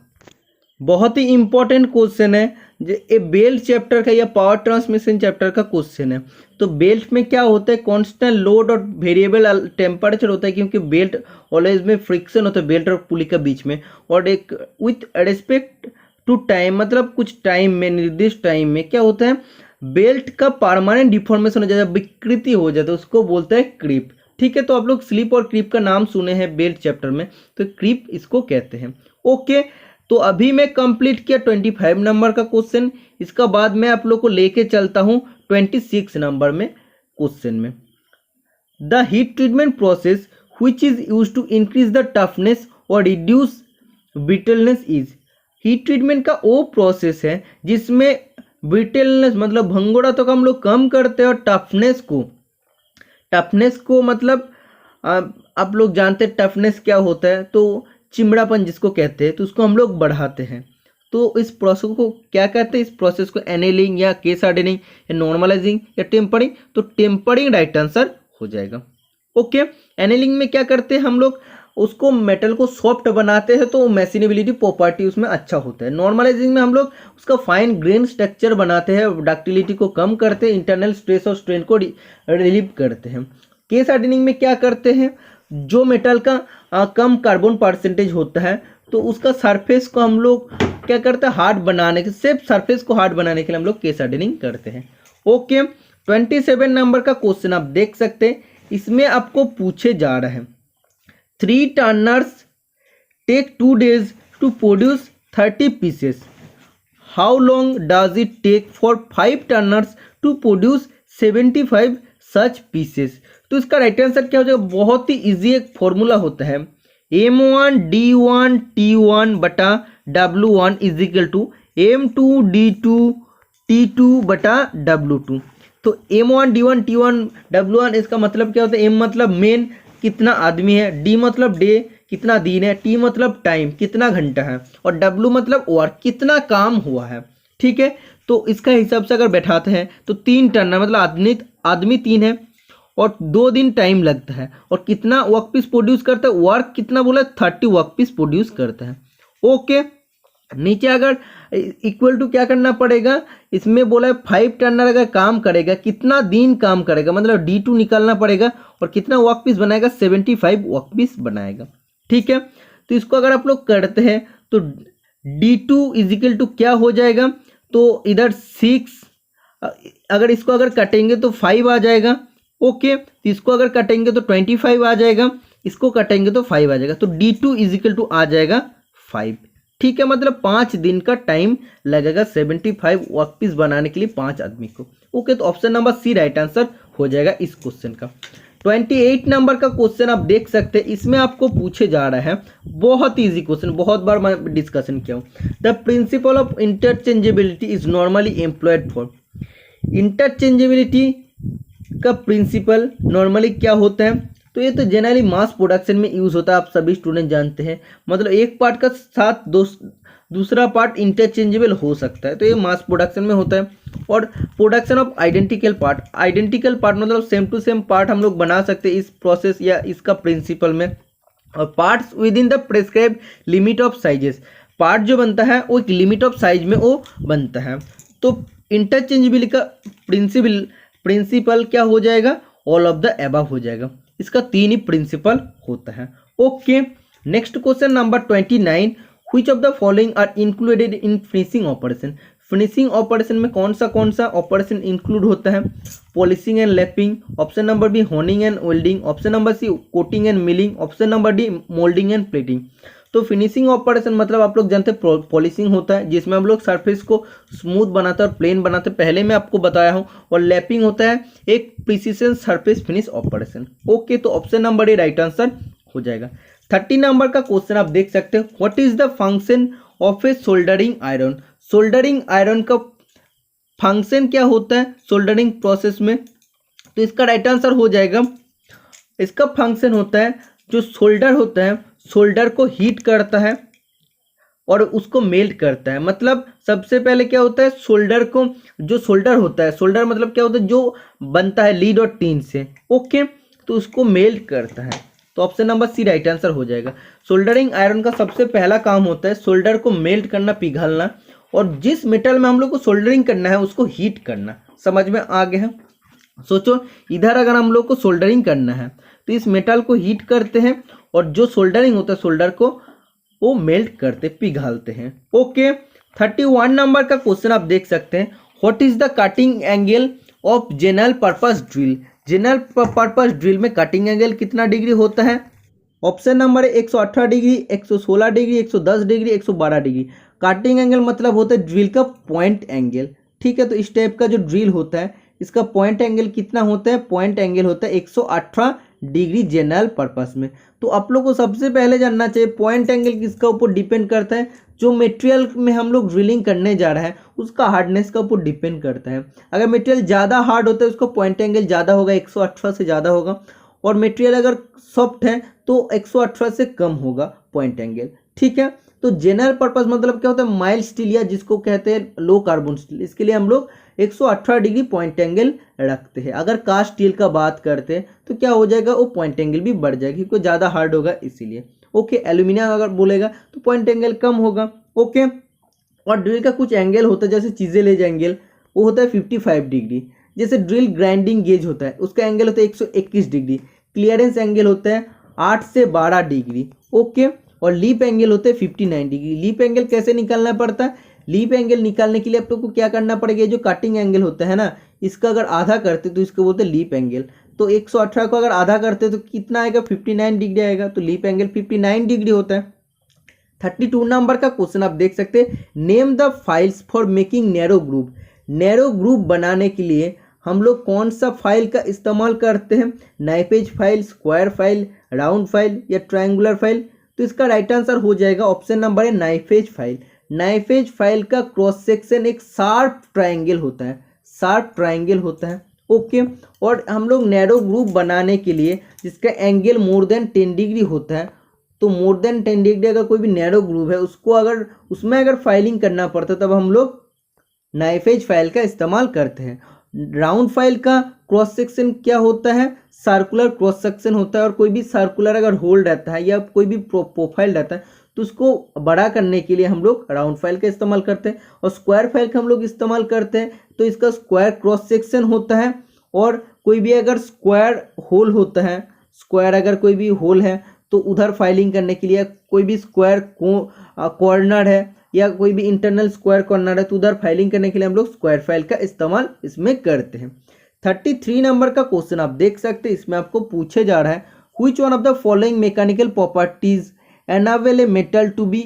बहुत ही इंपॉर्टेंट क्वेश्चन है, ये बेल्ट चैप्टर का या पावर ट्रांसमिशन चैप्टर का क्वेश्चन है। तो बेल्ट में क्या होता है, कांस्टेंट लोड और वेरिएबल टेम्परेचर होता है, क्योंकि बेल्ट ऑलवेज में फ्रिक्शन होता है बेल्ट और पुली के बीच में, और एक विथ रेस्पेक्ट टू टाइम, मतलब कुछ टाइम में, निर्दिष्ट टाइम में क्या होता है, बेल्ट का परमानेंट डिफॉर्मेशन हो जाता है, विकृति हो जाता है, उसको बोलते हैं क्रीप। ठीक है, तो आप लोग स्लिप और क्रीप का नाम सुने हैं बेल्ट चैप्टर में, तो क्रीप इसको कहते हैं। ओके, तो अभी मैं कंप्लीट किया 25 नंबर का क्वेश्चन। इसका बाद मैं आप लोग को लेके चलता हूं 26 नंबर में क्वेश्चन में। The heat treatment process which is used to increase the toughness और reduce brittleness is. Heat treatment का वो प्रोसेस है जिसमें ब्रिटलनेस मतलब भंगुरा तो हम लोग कम करते हैं, और टफनेस को मतलब आप लोग जानते हैं टफनेस क्या होता है, तो चिमड़ापन जिसको कहते हैं, तो उसको हम लोग बढ़ाते हैं। तो इस प्रोसेस को क्या कहते हैं, इस प्रोसेस को एनेलिंग या केस हार्डनिंग या नॉर्मलाइजिंग या टेम्परिंग, तो टेम्परिंग राइट आंसर हो जाएगा। ओके, एनेलिंग में क्या करते हैं हम लोग, उसको मेटल को सॉफ्ट बनाते हैं, तो मैशिनेबिलिटी प्रॉपर्टी उसमें अच्छा होता है। नॉर्मलाइजिंग में हम लोग उसका फाइन ग्रेन स्ट्रक्चर बनाते हैं, डक्टिलिटी को कम करते हैं, इंटरनल स्ट्रेस और स्ट्रेन को रिलीव करते हैं। केस हार्डनिंग में क्या करते हैं, जो मेटल का कम कार्बन परसेंटेज होता है, तो उसका सरफेस को हम लोग क्या करते हैं, हार्ड बनाने के, सिर्फ सरफेस को हार्ड बनाने के लिए हम लोग केस हार्डनिंग करते हैं। ओके, 27 नंबर का क्वेश्चन आप देख सकते हैं, इसमें आपको पूछे जा रहे हैं 3 turners take 2 days to produce 30 pieces, how long does it take for 5 turners to produce 75 such pieces. तो इसका राइट आंसर क्या हो जाएगा, बहुत ही इजी एक फॉर्मूला होता है, M1 D1 T1 बटा W1 is equal to M2 D2 T2 बटा W2। तो M1 D1 T1 W1 इसका मतलब क्या होता है, M मतलब मेन कितना आदमी है, D मतलब डे कितना दिन है, T मतलब टाइम कितना घंटा है, और W मतलब वर्क कितना काम हुआ है। ठीक है, तो इसका हिसाब से अगर बैठाते हैं तो 3 टर्नर मतलब आदमी 3 है और 2 दिन टाइम लगता है, और कितना वर्क पीस प्रोड्यूस करता है, वर्क कितना बोला 30 वर्क पीस प्रोड्यूस करता है। ओके, नीचे अगर इक्वल टू क्या करना पड़ेगा, इसमें बोला है 5 टर्नर अगर काम करेगा कितना दिन काम करेगा, मतलब D2 निकालना पड़ेगा, और कितना वर्क पीस बनाएगा 75 वर्क पीस बनाएगा। ठीक है, तो इसको अगर आप लोग करते हैं तो D2 इज इक्वल टू क्या हो जाएगा, तो इधर 6, अगर इसको अगर कटेंगे तो 5 आ जाएगा। ओके, तो इसको अगर कटेंगे तो 25 आ जाएगा, इसको कटेंगे तो 5 आ जाएगा, तो D2 इज इक्वल टू आ जाएगा 5। ठीक है, मतलब 5 दिन का टाइम लगेगा 75 वर्क पीस बनाने के लिए 5 आदमी को। ओके, तो option number C right answer हो जाएगा इस क्वेश्चन का। 28 नंबर का क्वेश्चन आप देख सकते हैं, इसमें आपको पूछे जा रहा है बहुत इजी क्वेश्चन, बहुत बार मैं डिस्कशन किया हूँ। The principle of interchangeability is normally employed for. Interchangeability का प्रिंसिपल नॉर्मली क्या होता है, तो ये तो जनरली मास प्रोडक्शन में यूज होता है, आप सभी स्टूडेंट जानते हैं, मतलब एक पार्ट का साथ दूसरा पार्ट इंटरचेंजेबल हो सकता है, तो ये मास प्रोडक्शन में होता है। और प्रोडक्शन ऑफ आइडेंटिकल पार्ट मतलब सेम टू सेम पार्ट हम लोग बना सकते हैं इस प्रोसेस या इसका प्रिंसिपल में। और parts with in the prescribe limit of sizes, part जो बनता है वो एक लिमिट ऑफ साइज में वो बनता है। तो इंटरचेंजेबिलिटी का प्रिंसिपल क्या हो जाएगा, ऑल ऑफ द अबव हो जाएगा। इसका 3 ही प्रिंसिपल होता है। Okay, next question number 29, which of the following are included in finishing operation. Finishing operation में कौन सा ऑपरेशन इंक्लूड होता है, polishing and lapping, option number B honing and welding, option number C coating and milling, option number D moulding and plating. तो finishing operation मतलब आप लोग जानते हैं पॉलिशिंग होता है, जिसमें हम लोग सरफेस को स्मूथ बनाते हैं और प्लेन बनाते हैं, पहले मैं आपको बताया हूं। और लैपिंग होता है एक precision surface finish operation. Okay, तो option number A right answer हो जाएगा। 30 नंबर का क्वेश्चन आप देख सकते हो, what is the function of A soldering iron. Soldering iron का फंक्शन क्या होता है सोल्डरिंग प्रोसेस में, तो इसका राइट आंसर हो जाएगा, इसका फंक्शन होता है जो सोल्डर होता है, सोल्डर को हीट करता है और उसको मेल्ट करता है। मतलब सबसे पहले क्या होता है, सोल्डर को, जो सोल्डर होता है, सोल्डर मतलब क्या होता है, जो बनता है लीड और टीन से। ओके, तो उसको मेल्ट करता है। तो option number C right answer हो जाएगा। सोल्डरिंग आयरन का सबसे पहला काम होता है सोल्डर को मेल्ट करना, पिघलना, और जिस मेटल में हम लोग को सोल्डरिंग करना है उसको हीट करना। समझ में आ गया है? सोचो, इधर अगर हम लोग को सोल्डरिंग करना है तो इस मेटल को हीट करते हैं और जो सोल्डरिंग होता है सोल्डर को वो मेल्ट करते, पिघालते हैं। ओके, 31 नंबर का क्वेश्चन आप देख सकते हैं। What is the cutting angle of general purpose drill? General purpose drill में कटिंग एंगल कितना डिग्री होता है? ऑप्शन नंबर है 118 degree, 116 degree, 110 degree, 112 degree. Cutting angle मतलब होता है ड्रिल का पॉइंट एंगल। ठीक है, तो इस टाइप का जो ड्रिल होता है इसका पॉइंट एंगल कितना होता है? पॉइंट एंगल होता है 118 डिग्री जनरल पर्पस में। तो आप लोग को सबसे पहले जानना चाहिए पॉइंट एंगल किसका ऊपर डिपेंड करता है? जो मटेरियल में हम लोग ड्रिलिंग करने जा रहे हैं उसका हार्डनेस का ऊपर डिपेंड करता है। अगर मटेरियल ज़्यादा हार्ड होता है उसका पॉइंट एंगल ज़्यादा होगा, 118 से ज़्यादा होगा, और मटेरियल अगर सॉफ्ट है तो 118 से कम होगा पॉइंट एंगल। ठीक है, तो जनरल पर्पस मतलब क्या होता है? माइल्ड स्टील या जिसको कहते हैं लो कार्बन स्टील, इसके लिए हम लोग 118 डिग्री पॉइंट एंगल रखते हैं। अगर कास्ट स्टील का बात करते हैं तो क्या हो जाएगा? वो पॉइंट एंगल भी बढ़ जाएगा क्योंकि ज़्यादा हार्ड होगा इसीलिए। ओके, एल्यूमिनियम अगर बोलेगा तो पॉइंट एंगल कम होगा। ओके, और ड्रिल का कुछ एंगल होता है जैसे चीजेल एज एंगल, वो होता है 55 डिग्री। जैसे ड्रिल ग्राइंडिंग गेज होता है उसका एंगल होता है 121 डिग्री। क्लियरेंस एंगल होता है 8 से 12 डिग्री। ओके, और लीप एंगल होते हैं 59 डिग्री। लीप एंगल कैसे निकालना पड़ता है? लीप एंगल निकालने के लिए आप लोग को क्या करना पड़ेगा? जो कटिंग एंगल होता है ना, इसका अगर आधा करते तो इसको बोलते हैं लीप एंगल। तो 118 को अगर आधा करते तो कितना आएगा? 59 डिग्री आएगा। तो लीप एंगल 59 डिग्री होता है। 32 नंबर का क्वेश्चन आप देख सकते हैं। Name the files for making narrow group. Narrow group बनाने के लिए हम लोग कौन सा फाइल का इस्तेमाल करते हैं? Knife edge file, square file, round file या ट्रायंगुलर फाइल? तो इसका राइट आंसर हो जाएगा ऑप्शन नंबर है नाइफेज फाइल। नाइफेज फाइल का क्रॉस सेक्शन एक शार्प ट्रायंगल होता है, शार्प ट्रायंगल होता है। ओके, और हम लोग नैरो ग्रुप बनाने के लिए जिसका एंगल मोर देन 10 डिग्री होता है, तो मोर देन 10 डिग्री अगर कोई भी नैरो ग्रुप है उसको अगर उसमें अगर फाइलिंग करना पड़ता है तब हम लोग नाइफेज फाइल का इस्तेमाल करते हैं। राउंड फाइल का क्रॉस सेक्शन क्या होता है? सर्कुलर क्रॉस सेक्शन होता है, और कोई भी सर्कुलर अगर होल रहता है या कोई भी प्रोफाइल रहता है तो उसको बड़ा करने के लिए हम लोग राउंड फाइल का इस्तेमाल करते हैं। और स्क्वायर फाइल का हम लोग इस्तेमाल करते हैं तो इसका स्क्वायर क्रॉस सेक्शन होता है, और कोई भी अगर स्क्वायर होल होता है, स्क्वायर अगर कोई भी होल है तो उधर फाइलिंग करने के लिए, कोई भी स्क्वायर कॉर्नर है या कोई भी इंटरनल स्क्वायर कॉर्नर है तो उधर फाइलिंग करने के लिए हम लोग स्क्वायर फाइल का इस्तेमाल इसमें करते हैं। 33 नंबर का क्वेश्चन आप देख सकते हैं। इसमें आपको पूछे जा रहा है which one of the following mechanical properties enable a metal to be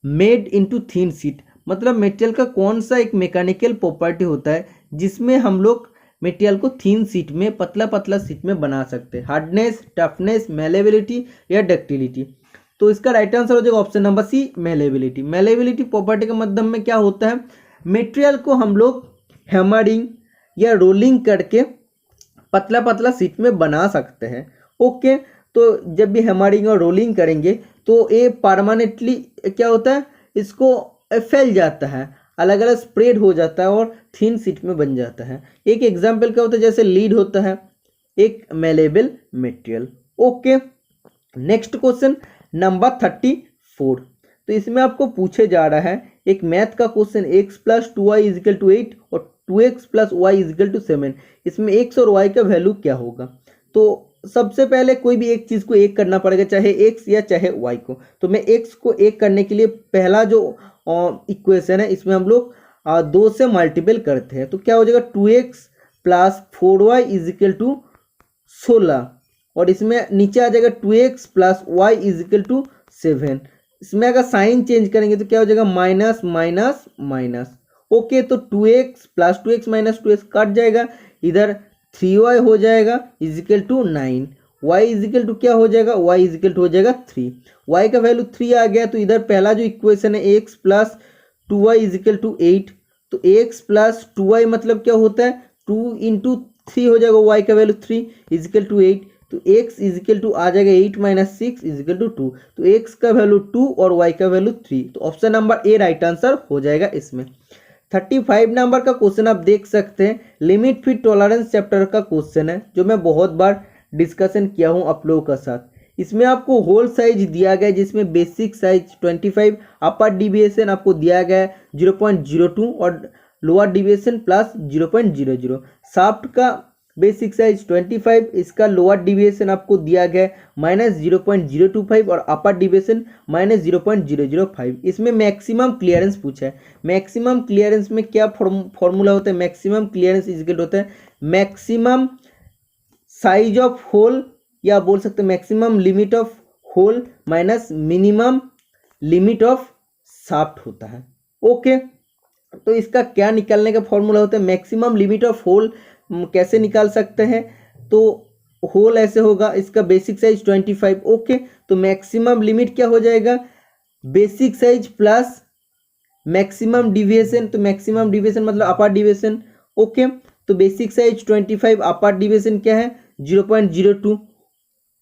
made into thin sheet. मतलब मेटेरियल का कौन सा एक मैकेनिकल प्रॉपर्टी होता है जिसमें हम लोग मेटेरियल को थिन शीट में, पतला पतला शीट में बना सकते हैं? हार्डनेस, टफनेस, मेलेबिलिटी या डक्टिलिटी? तो इसका राइट आंसर हो जाएगा option number C, malleability. Malleability property के माध्यम में क्या होता है? मटेरियल को हम लोग हैमरिंग या रोलिंग करके पतला पतला शीट में बना सकते हैं। ओके, तो जब भी हैमरिंग और रोलिंग करेंगे तो ये परमानेंटली क्या होता है? इसको फैल जाता है, अलग अलग स्प्रेड हो जाता है और थिन शीट में बन जाता है। एक एग्जाम्पल क्या होता है? जैसे लीड होता है एक malleable material. Okay, next question number 34। तो इसमें आपको पूछे जा रहा है एक मैथ का question, x plus 2y equal to 8 और 2x plus y equal to 7। इसमें x और y का वैल्यू क्या होगा? तो सबसे पहले कोई भी एक चीज़ को एक करना पड़ेगा, चाहे x या चाहे y को। तो मैं x को एक करने के लिए पहला जो इक्वेशन है इसमें हम लोग 2 से मल्टीपल करते हैं। तो क्या हो जाएगा? 2x plus 4y is equal to 16, और इसमें नीचे आ जाएगा 2x plus y equal to 7। इसमें अगर साइन चेंज करेंगे तो क्या हो जाएगा? Minus minus minus. ओके, तो 2x plus 2x minus 2x cut जाएगा, इधर 3y हो जाएगा equal to 9। y equal to क्या हो जाएगा? y इजिकल टू हो जाएगा 3। y का वैल्यू 3 आ गया, तो इधर पहला जो इक्वेशन है x plus 2y equal to 8। तो x प्लस 2y मतलब क्या होता है? 2 इंटू 3 हो जाएगा, y का वैल्यू 3 इजिकल टू 8। तो x इजिकल टू आ जाएगा 8 माइनस 6 इजिकल टू 2। तो x का वैल्यू 2 और y का वैल्यू 3। तो option number A right answer हो जाएगा इसमें। 35 नंबर का क्वेश्चन आप देख सकते हैं। लिमिट फिट टॉलरेंस चैप्टर का क्वेश्चन है जो मैं बहुत बार डिस्कशन किया हूँ आप लोगों के साथ। इसमें आपको होल साइज दिया गया है जिसमें बेसिक साइज 25, अपर डिविएशन आपको दिया गया है 0.02 और लोअर डिविएशन प्लस 0.00। शाफ्ट का बेसिक साइज 25, इसका लोअर डिविएशन आपको दिया गया है -0.025 और अपर डिविएशन -0.005। इसमें मैक्सिमम क्लियरेंस पूछा है। मैक्सिमम क्लियरेंस में क्या फॉर्मूला होता है? मैक्सिमम क्लियरेंस इक्वल होता है मैक्सिमम साइज ऑफ होल, या बोल सकते हैं maximum limit of hole minus minimum limit of shaft होता है। ओके, तो इसका क्या निकालने का फॉर्मूला होता है? मैक्सिमम लिमिट ऑफ होल कैसे निकाल सकते हैं? तो होल ऐसे होगा, इसका बेसिक साइज 25। ओके, तो मैक्सिमम लिमिट क्या हो जाएगा? Basic size plus maximum deviation. तो मैक्सिमम डिविएशन मतलब अपर डिविएशन। ओके, तो बेसिक साइज 25, अपर डिविएशन क्या है 0.02,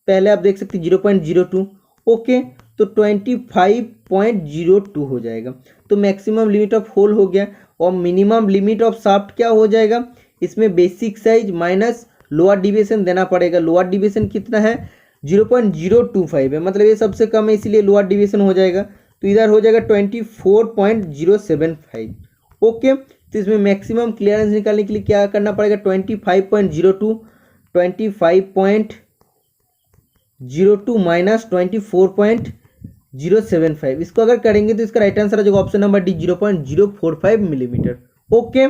पहले आप देख सकते हैं 0.02। ओके, तो 25.02 हो जाएगा। तो मैक्सिमम लिमिट ऑफ होल हो गया। और मिनिमम लिमिट ऑफ शाफ्ट क्या हो जाएगा? इसमें basic size minus lower deviation देना पड़ेगा। लोअर डिविएशन कितना है? 0.025 है, मतलब ये सबसे कम है इसीलिए लोअर डिविएशन हो जाएगा। तो इधर हो जाएगा 24.075। ओके, तो इसमें मैक्सिमम क्लियरेंस निकालने के लिए क्या करना पड़ेगा? 25.02 25.02 माइनस 24.075, इसको अगर करेंगे तो इसका राइट आंसर आ जाएगा option number D 0.045 millimetre. Okay,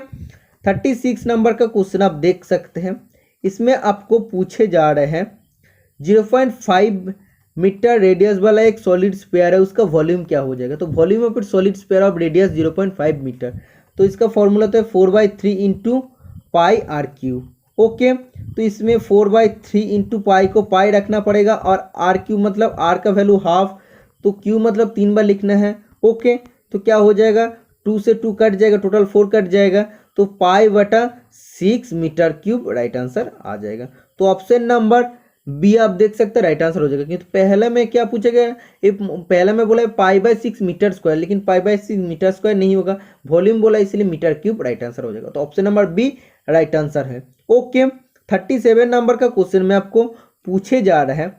36 number का क्वेश्चन आप देख सकते हैं। इसमें आपको पूछे जा रहे हैं 0.5 मीटर रेडियस वाला एक सॉलिड स्फीयर है, उसका वॉल्यूम क्या हो जाएगा? तो volume of it solid sphere of radius 0.5 metre. तो इसका फॉर्मूला तो है 4/3 into pi r cube. Okay, तो इसमें 4/3 इंटू पाई को पाई रखना पड़ेगा और आर क्यू मतलब आर का वैल्यू हाफ, तो क्यू मतलब 3 बार लिखना है। ओके, तो क्या हो जाएगा? 2 से 2 कट जाएगा, टोटल 4 कट जाएगा, तो पाई/6 मीटर क्यूब राइट आंसर आ जाएगा। तो ऑप्शन नंबर बी आप देख सकते हैं राइट आंसर हो जाएगा। क्योंकि पहले में क्या पूछा गया? पहले में बोला है पाई/6 मीटर स्क्वायर, लेकिन पाई/6 मीटर स्क्वायर नहीं होगा, वॉल्यूम बोला इसलिए मीटर क्यूब राइट आंसर हो जाएगा। तो option number B right answer है। ओके, 37 नंबर का क्वेश्चन में आपको पूछे जा रहा है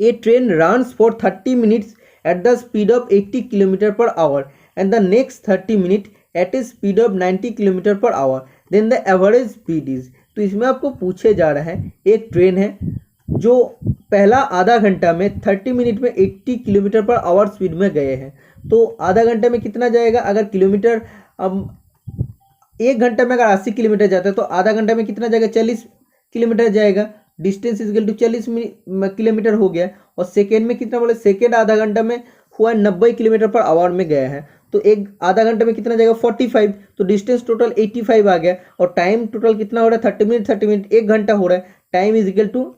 a train runs for 30 minutes at the speed of 80 kilometre per hour and the next 30 minute at a speed of 90 kilometre per hour, then the average speed is. तो इसमें आपको पूछे जा रहा है एक ट्रेन है जो पहला आधा घंटा में 30 मिनट में 80 किलोमीटर पर आवर स्पीड में गए हैं, तो आधा घंटे में कितना जाएगा? अगर किलोमीटर अब एक घंटे में अगर 80 किलोमीटर जाता है तो आधा घंटा में कितना जाएगा? 40 किलोमीटर जाएगा। Distance is equal to 40 kilometre हो गया। और सेकेंड में कितना बोले? सेकेंड आधा घंटा में हुआ 90 किलोमीटर पर आवर में गया है, तो एक आधा घंटे में कितना जाएगा? 45। तो डिस्टेंस टोटल 85 आ गया। और टाइम टोटल कितना हो रहा है? 30 मिनट 30 मिनट 1 घंटा हो रहा है। टाइम इज इक्वल टू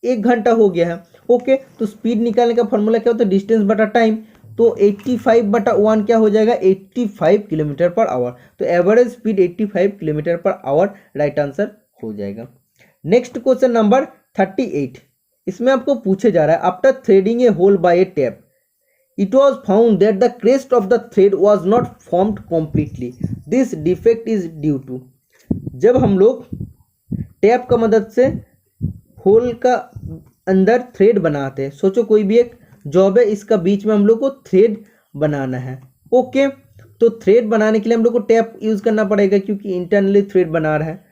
1 घंटा हो गया है। ओके, तो स्पीड निकालने का फॉर्मूला क्या होता है? डिस्टेंस बटा टाइम। तो 85/1 क्या हो जाएगा? 85 किलोमीटर पर आवर। तो average speed 85 kilometre per hour right answer हो जाएगा। नेक्स्ट क्वेश्चन नंबर 38, इसमें आपको पूछे जा रहा है after threading a hole by a tap it was found that the crest of the thread was not formed completely. This defect is due to। जब हम लोग टैप का मदद से होल का अंदर थ्रेड बनाते हैं, सोचो कोई भी एक जॉब है, इसका बीच में हम लोग को थ्रेड बनाना है। ओके, तो थ्रेड बनाने के लिए हम लोग को टैप यूज़ करना पड़ेगा क्योंकि इंटरनली थ्रेड बना रहा है।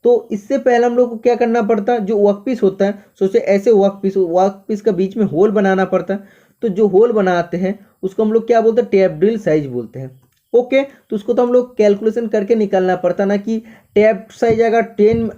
तो इससे पहले हम लोग को क्या करना पड़ता है? जो वर्कपीस होता है, सोचे ऐसे वर्कपीस का बीच में होल बनाना पड़ता है। तो जो होल बनाते हैं उसको हम लोग क्या बोलते हैं? टैप ड्रिल साइज बोलते हैं। ओके, तो उसको तो हम लोग कैलकुलेशन करके निकालना पड़ता ना कि टैप साइज अगर 10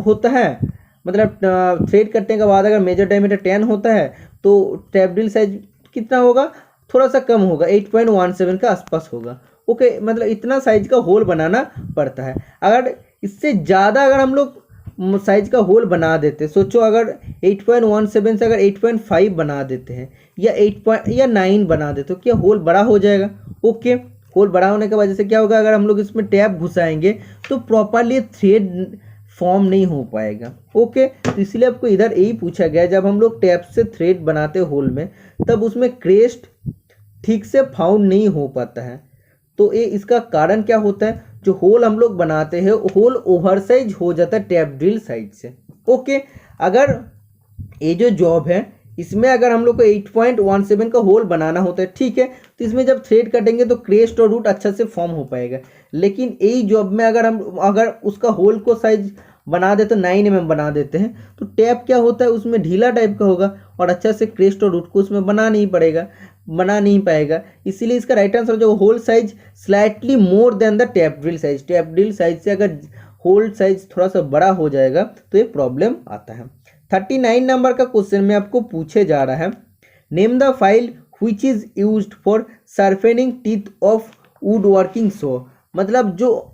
होता है, मतलब थ्रेड करने के बाद अगर मेजर डायमीटर 10 होता है तो टैप ड्रिल साइज कितना होगा? थोड़ा सा कम होगा, 8.17 का आसपास होगा। ओके, मतलब इतना साइज का होल बनाना पड़ता है। अगर इससे ज़्यादा अगर हम लोग साइज का होल बना देते, सोचो अगर 8.17 से अगर 8.5 बना देते हैं या 9 बना देते, तो क्या होल बड़ा हो जाएगा? ओके, होल बड़ा होने की वजह से क्या होगा? अगर हम लोग इसमें टैप घुसाएंगे तो प्रॉपरली थ्रेड फॉर्म नहीं हो पाएगा। ओके, तो इसलिए आपको इधर यही पूछा गया, जब हम लोग टैप से थ्रेड बनाते होल में तब उसमें क्रेस्ट ठीक से फाउंड नहीं हो पाता है। तो ये इसका कारण क्या होता है? जो होल हम लोग बनाते हैं होल ओवरसाइज हो जाता है टैप ड्रिल साइज से। ओके, अगर ये जो जॉब है इसमें अगर हम लोग को 8.17 का होल बनाना होता है, ठीक है, तो इसमें जब थ्रेड कटेंगे तो क्रेस्ट और रूट अच्छा से फॉर्म हो पाएगा। लेकिन यही जॉब में अगर उसका होल को साइज बना दे तो 9 mm बना देते हैं, तो टैप क्या होता है उसमें ढीला टाइप का होगा और अच्छा से क्रेस्ट और रूट को उसमें बना नहीं पाएगा। इसीलिए इसका राइट आंसर जो hole size slightly more than the tap drill size से अगर होल साइज थोड़ा सा बड़ा हो जाएगा तो ये प्रॉब्लम आता है। 39 नंबर का क्वेश्चन में आपको पूछे जा रहा है, name the file which is used for sharpening teeth of would working saw. मतलब जो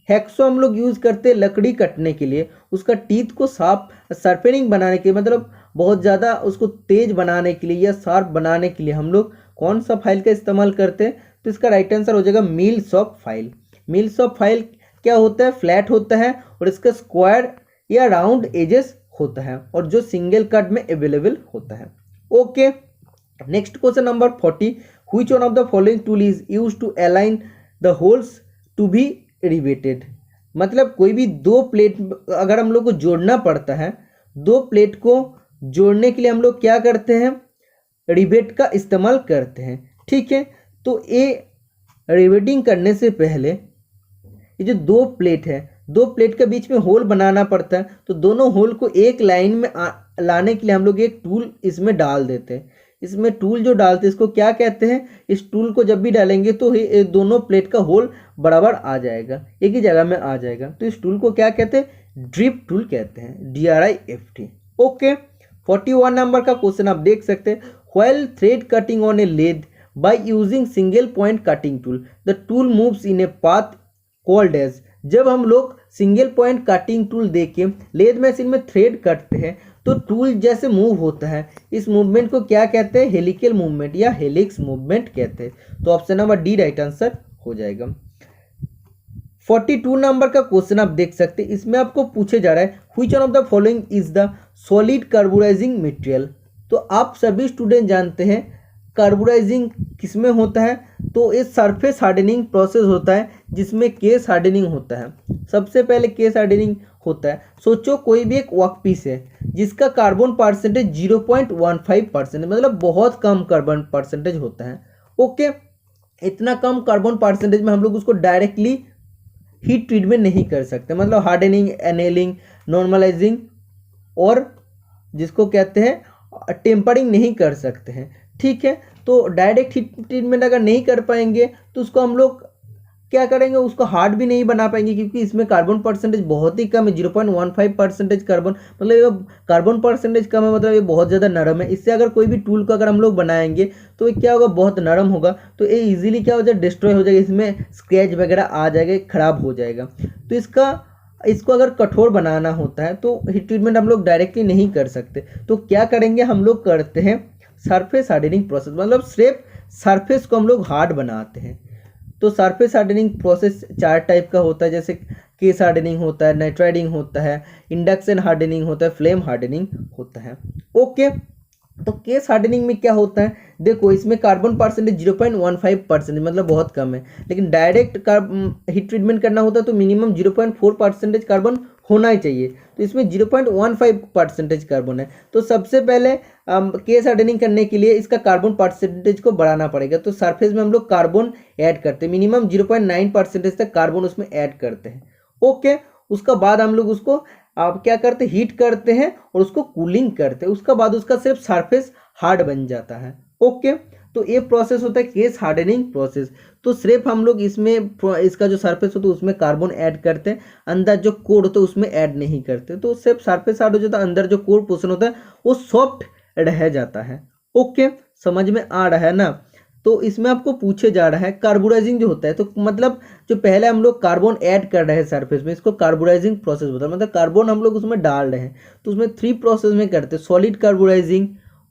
हैक्सो हम लोग यूज़ करते हैं लकड़ी कटने के लिए, उसका टीथ को शार्पनिंग बनाने के मतलब बहुत ज़्यादा उसको तेज बनाने के लिए या शार्प बनाने के लिए हम लोग कौन सा फाइल का इस्तेमाल करते हैं, तो इसका राइट आंसर हो जाएगा मिलशॉप फाइल। मिलशॉप फाइल क्या होता है, फ्लैट होता है और इसका स्क्वायर या राउंड एजेस होता है और जो सिंगल कट में अवेलेबल होता है। Okay, next question number 40, which one of the following tool is used to align the holes to be riveted. मतलब कोई भी दो प्लेट अगर हम लोग को जोड़ना पड़ता है, दो प्लेट को जोड़ने के लिए हम लोग क्या करते हैं, रिवेट का इस्तेमाल करते हैं, ठीक है। तो ये रिवेटिंग करने से पहले ये जो दो प्लेट है, दो प्लेट के बीच में होल बनाना पड़ता है, तो दोनों होल को एक लाइन में लाने के लिए हम लोग एक टूल इसमें डाल देते हैं। इसमें टूल जो डालते हैं इसको क्या कहते हैं, इस टूल को जब भी डालेंगे तो ये दोनों प्लेट का होल बराबर आ जाएगा, एक ही जगह में आ जाएगा। तो इस टूल को क्या कहते हैं, ड्रिप टूल कहते हैं, DRIFT। ओके, 41 नंबर का क्वेश्चन आप देख सकते हैं, while thread cutting on a lathe by using single point cutting tool the tool moves in a path called as. जब हम लोग सिंगल पॉइंट कटिंग टूल देके लेथ मशीन में थ्रेड कटते हैं तो टूल जैसे मूव होता है, इस मूवमेंट को क्या कहते हैं, हेलिकल मूवमेंट या हेलिक्स मूवमेंट कहते हैं। तो option number D right answer हो जाएगा। 42 नंबर का क्वेश्चन आप देख सकते हैं, इसमें आपको पूछे जा रहा है, which one of the following is the solid carburizing material. तो आप सभी स्टूडेंट जानते हैं कार्बोराइजिंग किसमें होता है, तो ये सरफेस हार्डनिंग प्रोसेस होता है जिसमें केस हार्डनिंग होता है। सबसे पहले केस हार्डनिंग होता है, सोचो कोई भी एक वर्कपीस है जिसका कार्बन परसेंटेज 0.15%, मतलब बहुत कम कार्बन परसेंटेज होता है। ओके, इतना कम कार्बन परसेंटेज में हम लोग उसको डायरेक्टली हीट ट्रीटमेंट नहीं कर सकते, मतलब हार्डनिंग, एनेलिंग, नॉर्मलाइजिंग और जिसको कहते हैं टेम्परिंग नहीं कर सकते हैं, ठीक है। तो डायरेक्ट हीट ट्रीटमेंट अगर नहीं कर पाएंगे तो उसको हम लोग क्या करेंगे, उसको हार्ड भी नहीं बना पाएंगे क्योंकि इसमें कार्बन परसेंटेज बहुत ही कम है, 0.15% कार्बन, मतलब ये कार्बन परसेंटेज कम है, मतलब ये बहुत ज़्यादा नरम है। इससे अगर कोई भी टूल को अगर हम लोग बनाएंगे तो ये क्या होगा, बहुत नरम होगा, तो ये इजीली क्या हो जाएगा, डिस्ट्रॉय हो जाएगा, इसमें स्क्रैच वगैरह आ जाएगा, खराब हो जाएगा। तो इसको अगर कठोर बनाना होता है तो हीट ट्रीटमेंट हम लोग डायरेक्टली नहीं कर सकते, तो क्या करेंगे, हम लोग करते हैं सरफेस हार्डनिंग प्रोसेस, मतलब सिर्फ सरफेस को हम लोग हार्ड बनाते हैं। तो सरफेस हार्डनिंग प्रोसेस 4 टाइप का होता है, जैसे केस हार्डनिंग होता है, नाइट्राइडिंग होता है, इंडक्शन हार्डनिंग होता है, फ्लेम हार्डनिंग होता है। ओके, तो केस हार्डनिंग में क्या होता है, देखो इसमें कार्बन परसेंटेज 0.15%, मतलब बहुत कम है, लेकिन डायरेक्ट हीट ट्रीटमेंट करना होता है तो मिनिमम 0.4% कार्बन होना ही चाहिए, तो इसमें 0.15% कार्बन है। तो सबसे पहले केस हार्डनिंग करने के लिए इसका कार्बन परसेंटेज को बढ़ाना पड़ेगा, तो सरफेस में हम लोग कार्बन ऐड करते हैं, मिनिमम 0.9% तक कार्बन उसमें ऐड करते हैं। ओके, उसका बाद हम लोग उसको आप क्या करते हैं, हीट करते हैं और उसको कूलिंग करते हैं, उसका बाद उसका सिर्फ सरफेस हार्ड बन जाता है। ओके, तो ये प्रोसेस होता है केस हार्डनिंग प्रोसेस। तो सिर्फ हम लोग इसमें इसका जो सरफेस होता है उसमें कार्बन ऐड करते हैं, अंदर जो कोर होता है उसमें ऐड नहीं करते, तो सिर्फ सरफेस हार्ड हो जाता है, अंदर जो कोर पोर्शन होता है वो सॉफ्ट रह जाता है। ओके, समझ में आ रहा है ना। तो इसमें आपको पूछे जा रहा है कार्बोराइजिंग जो होता है, तो मतलब जो पहले हम लोग कार्बन ऐड कर रहे हैं सरफेस में, इसको कार्बोराइजिंग प्रोसेस होता है, मतलब कार्बन हम लोग उसमें डाल रहे हैं, तो उसमें 3 प्रोसेस में करते हैं, सॉलिड कार्बोराइजिंग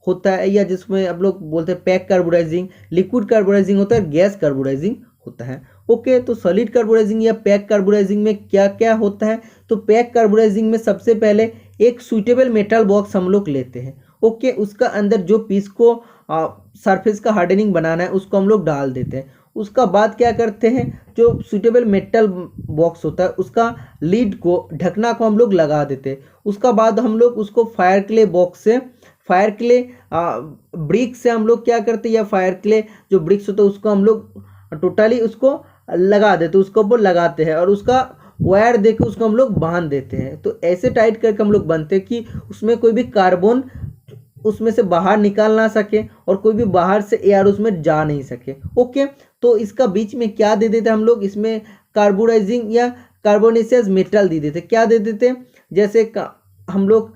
होता है, या जिसमें आप लोग बोलते हैं पैक कार्बोराइजिंग, लिक्विड कार्बोराइजिंग होता है, गैस कार्बोराइजिंग होता है। ओके, तो सॉलिड कार्बोराइजिंग या पैक कार्बोराइजिंग में क्या क्या होता है, तो पैक कार्बोराइजिंग में सबसे पहले एक सूटेबल मेटल बॉक्स हम लोग लेते हैं। ओके, उसका अंदर जो पीस को सरफेस का हार्डनिंग बनाना है उसको हम लोग डाल देते हैं। उसका बाद क्या करते हैं, जो सूटेबल मेटल बॉक्स होता है उसका लीड को, ढकना को हम लोग लगा देते हैं। उसका बाद हम लोग उसको फायर क्ले बॉक्स से फायर क्ले ब्रिक से हम लोग क्या करते हैं, या फायर क्ले जो ब्रिक्स होता है उसको हम लोग टोटली उसको लगा देते, उसको ऊपर लगाते हैं और उसका वायर देके उसको हम लोग बांध देते हैं। तो ऐसे टाइट करके हम लोग बांधते हैं कि उसमें कोई भी कार्बन उसमें से बाहर निकाल ना सके और कोई भी बाहर से एयर उसमें जा नहीं सके। ओके, तो इसका बीच में क्या दे देते हम लोग, इसमें कार्बोनाइजिंग या कार्बोनेशियस मेटल दे देते। क्या दे देते, जैसे हम लोग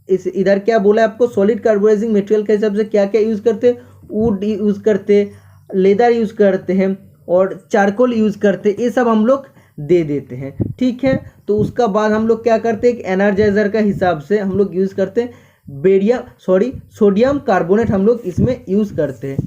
इस इधर क्या बोला आपको, सॉलिड कार्बोनाइजिंग मटेरियल के हिसाब से क्या क्या यूज़ करते, वुड यूज़ करते, लेदर यूज़ करते हैं और चारकोल यूज़ करते, ये सब हम लोग दे देते हैं। ठीक है, तो उसका बाद हम लोग क्या करते हैं, एक एनर्जाइजर का हिसाब से हम लोग यूज़ करते हैं सोडियम कार्बोनेट हम लोग इसमें यूज़ करते हैं।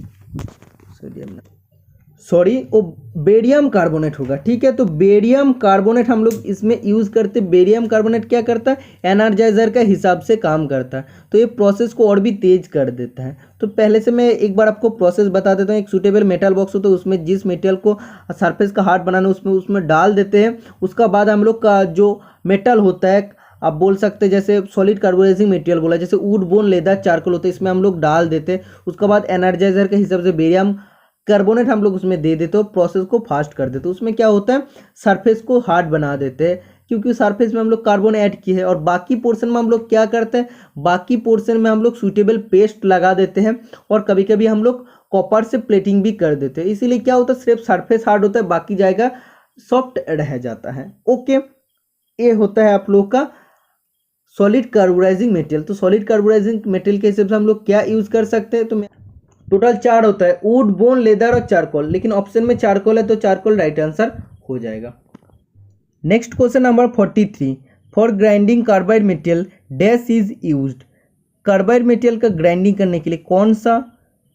वो बेरियम कार्बोनेट होगा। ठीक है, तो बेरियम कार्बोनेट हम लोग इसमें यूज़ करते। बेरियम कार्बोनेट क्या करता है, एनर्जाइजर का हिसाब से काम करता है, तो ये प्रोसेस को और भी तेज कर देता है। तो पहले से मैं एक बार आपको प्रोसेस बता देता हूँ। एक सूटेबल मेटल बॉक्स होता है, उसमें जिस मेटल को सरफेस का हार्ड बनाना उसमें डाल देते हैं। उसका बाद हम लोग का जो मेटल होता है, आप बोल सकते हैं जैसे सॉलिड कार्बोनाइजिंग मटेरियल बोला, जैसे वुड, बोन, लेदर, चारकोल होता है, इसमें हम लोग डाल देते हैं। उसके बाद एनर्जाइजर के हिसाब से बेरियम कार्बोनेट हम लोग उसमें दे देते हो, प्रोसेस को फास्ट कर देते हो। उसमें क्या होता है, सरफेस को हार्ड बना देते हैं, क्योंकि सरफेस में हम लोग कार्बन ऐड किए हैं। और बाकी पोर्शन में हम लोग क्या करते हैं, बाकी पोर्शन में हम लोग सूटेबल पेस्ट लगा देते हैं और कभी कभी हम लोग कॉपर से प्लेटिंग भी कर देते हैं। इसीलिए क्या होता है, सिर्फ सरफेस हार्ड होता है, बाकी जाएगा सॉफ्ट रह जाता है। ओके, ये होता है आप लोग का सॉलिड कार्बोनाइजिंग मटेरियल। तो सॉलिड कार्बोनाइजिंग मटेरियल के हिसाब से हम लोग क्या यूज़ कर सकते हैं, तो टोटल 4 होता है, वुड, बोन, लेदर और चारकोल, लेकिन ऑप्शन में चारकोल है तो चारकोल राइट आंसर हो जाएगा। Next question number 43, for grinding carbide material dash is used. Carbide material का ग्राइंडिंग करने के लिए कौन सा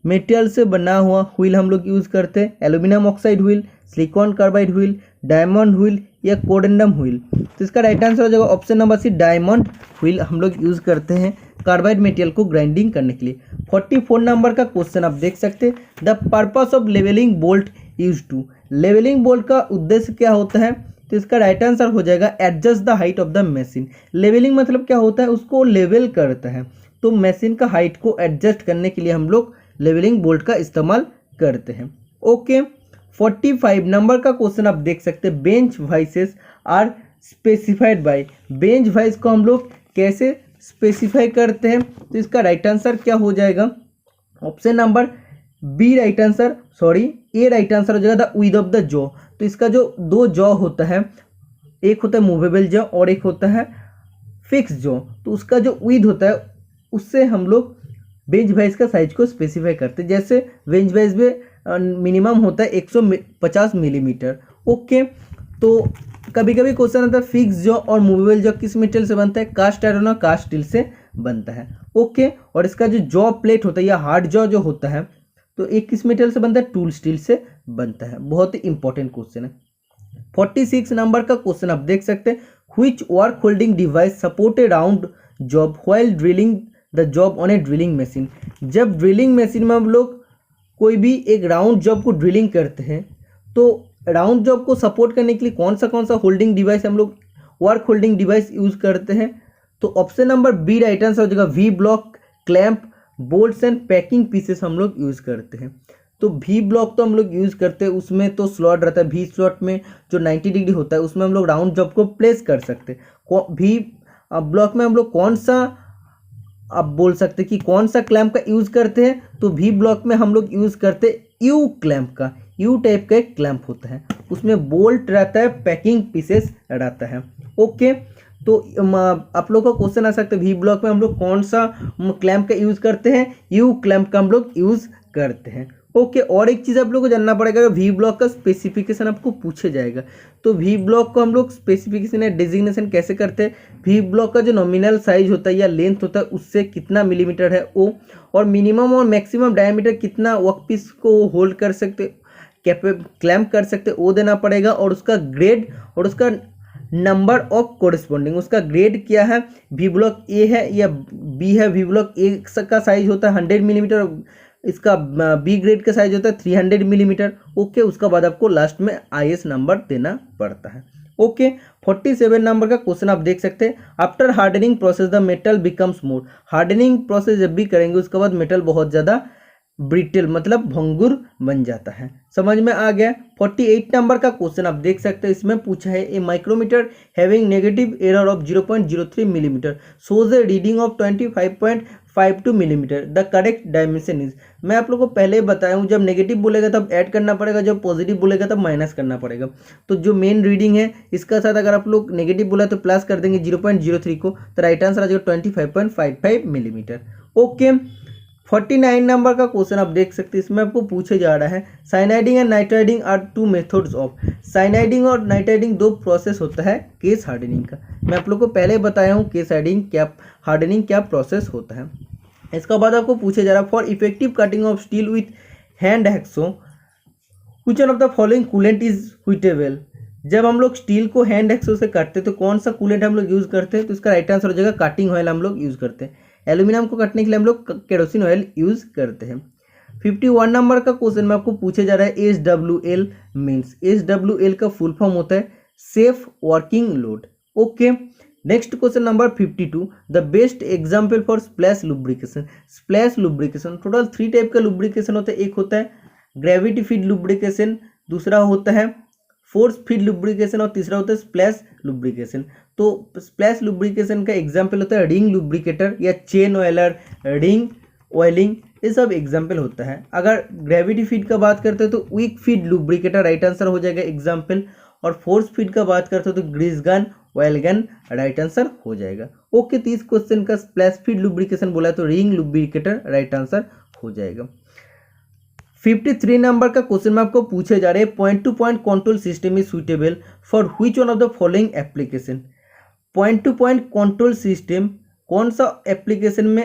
मटेरियल से बना हुआ व्हील हम लोग यूज़ करते हैं, aluminium oxide wheel, silicon carbide wheel, diamond wheel या कोडेंडम व्हील। तो इसका राइट आंसर हो जाएगा option number C, diamond wheel हम लोग यूज़ करते हैं कार्बाइड मटेरियल को ग्राइंडिंग करने के लिए। 44 नंबर का क्वेश्चन आप देख सकते हैं, the purpose of levelling bolt use to. Levelling bolt का उद्देश्य क्या होता है, तो इसका राइट आंसर हो जाएगा adjust the height of the machine. Levelling मतलब क्या होता है, उसको लेवल करता है, तो मशीन का हाइट को एडजस्ट करने के लिए हम लोग लेवलिंग बोल्ट का इस्तेमाल करते हैं। ओके, 45 नंबर का क्वेश्चन आप देख सकते हैं, bench vices are specified by. Bench vice को हम लोग कैसे स्पेसिफाई करते हैं, तो इसका राइट आंसर क्या हो जाएगा, option number B right answer, A right answer हो जाएगा the width of the jaw. तो इसका जो 2 जॉ होता है, एक होता है मूवेबल जॉ और एक होता है फिक्स जॉ, तो उसका जो विड्थ होता है उससे हम लोग बेंच वाइस का साइज को स्पेसिफाई करते हैं। जैसे बेंच वाइस में मिनिमम होता है 150 मिलीमीटर। ओके, तो कभी कभी क्वेश्चन आता है फिक्स जॉ और मूवेबल जॉ किस मटेरियल से बनता है, कास्ट आयरन और कास्ट स्टील से बनता है। ओके, और इसका जो जॉ प्लेट होता है या हार्ड जॉ जो होता है, तो एक किस मटेरियल से बनता है, टूल स्टील से बनता है। बहुत ही इंपॉर्टेंट क्वेश्चन है। 46 नंबर का क्वेश्चन आप देख सकते हैं, which work holding device support A round job while drilling the job on A drilling machine. जब ड्रिलिंग मशीन में हम लोग कोई भी एक राउंड जॉब को ड्रिलिंग करते हैं, तो राउंड जॉब को सपोर्ट करने के लिए कौन सा होल्डिंग डिवाइस हम लोग वर्क होल्डिंग डिवाइस यूज़ करते हैं, तो option number B right answer हो जाएगा, V block, clamp, bolts and packing pieces हम लोग यूज़ करते हैं। तो वी ब्लॉक तो हम लोग यूज़ करते हैं, उसमें तो स्लॉट रहता है, वी स्लॉट में जो 90 डिग्री होता है उसमें हम लोग राउंड जॉब को प्लेस कर सकते हैं। वी ब्लॉक में हम लोग कौन सा, आप बोल सकते हैं कि कौन सा क्लैंप का यूज़ करते हैं, तो वी ब्लॉक में हम लोग यूज़ करते हैं यू क्लैंप का। यू टाइप का एक क्लैंप होता है, उसमें बोल्ट रहता है, पैकिंग पीसेस रहता है। ओके, तो आप लोग का क्वेश्चन आ सकता है वी ब्लॉक में हम लोग कौन सा क्लैंप का यूज़ करते हैं, यू क्लैंप का हम लोग यूज़ करते हैं। ओके, और एक चीज़ आप लोग को जानना पड़ेगा, वी ब्लॉक का स्पेसिफिकेशन आपको पूछे जाएगा, तो वी ब्लॉक को हम लोग स्पेसिफिकेशन या डेजिग्नेशन कैसे करते हैं, वी ब्लॉक का जो नॉमिनल साइज होता है या लेंथ होता है उससे कितना मिलीमीटर है वो, और मिनिमम और मैक्सिमम डायमीटर कितना वर्कपीस को होल्ड कर सकते, क्लैंप कर सकते, वो देना पड़ेगा, और उसका ग्रेड और उसका नंबर ऑफ कोरिस्पॉन्डिंग, उसका ग्रेड क्या है, वी ब्लॉक ए है या बी है। वी ब्लॉक ए का साइज होता है 100 मिलीमीटर, इसका बी ग्रेड का साइज होता है 300 मिलीमीटर। ओके, उसका बाद आपको लास्ट में IS नंबर देना पड़ता है। ओके। 47 नंबर का क्वेश्चन आप देख सकते हैं, after hardening process the metal becomes more. Hardening process जब भी करेंगे उसके बाद मेटल बहुत ज़्यादा ब्रिटल मतलब भंगुर बन जाता है। समझ में आ गया। 48 नंबर का क्वेश्चन आप देख सकते हैं, इसमें पूछा है a micrometer having negative error of 0.03 millimetre shows a reading of 25.52 millimetre, the correct dimension is. मैं आप लोगों को पहले ही बताया हूँ, जब नेगेटिव बोलेगा तब ऐड करना पड़ेगा, जब पॉजिटिव बोलेगा तब माइनस करना पड़ेगा। तो जो मेन रीडिंग है इसका साथ अगर आप लोग नेगेटिव बोला तो प्लस कर देंगे 0.03 को, तो राइट आंसर आ जाएगा 25.55 मिलीमीटर। ओके। 49 नंबर का क्वेश्चन आप देख सकते हैं, इसमें आपको पूछे जा रहा है cyaniding and nitriding are two methods of. Cyaniding और नाइट्राइडिंग दो प्रोसेस होता है केस हार्डनिंग का। मैं आप लोग को पहले बताया हूँ केस हार्डनिंग क्या प्रोसेस होता है। इसका बाद आपको पूछे जा रहा है for effective cutting of steel with hand hacksaw which one of the following coolant is suitable. जब हम लोग स्टील को हैंड हैक्सो से काटते हैं तो कौन सा कूलेंट हम लोग यूज़ करते हैं, तो इसका राइट आंसर हो जाएगा काटिंग ऑयल हम लोग यूज़ करते हैं। एल्यूमिनियम को काटने के लिए हम लोग केरोसिन ऑयल यूज़ करते हैं। 51 नंबर का क्वेश्चन में आपको पूछे जा रहा है SWL मीन्स। SWL का फुल फॉर्म होता है safe working load. Okay. Next question number 52, the best example for splash lubrication. Splash lubrication total 3 type का लुब्रिकेशन होता है। एक होता है ग्रेविटी फीड लुब्रिकेशन, दूसरा होता है फोर्स फीड लुब्रिकेशन और तीसरा होता है स्प्लैश लुब्रिकेशन। तो स्प्लैश लुब्रिकेशन का एग्जाम्पल होता है रिंग लुब्रिकेटर या चेन ऑयलर, रिंग ऑयलिंग, ये सब एग्जाम्पल होता है। अगर ग्रेविटी फीड का बात करते हैं तो wick feed lubricator right answer हो जाएगा एग्जाम्पल, और फोर्स फीड का बात करते हो तो grease gun, oil gun right answer हो जाएगा। ओके। 30 क्वेश्चन का स्प्लैश फीड लुब्रिकेशन बोला तो रिंग लुब्रिकेटर राइट आंसर हो जाएगा। 53 नंबर का क्वेश्चन में आपको पूछे जा रहे हैं point to point control system is suitable for which one of the following application. Point to point control system कौन सा एप्लीकेशन में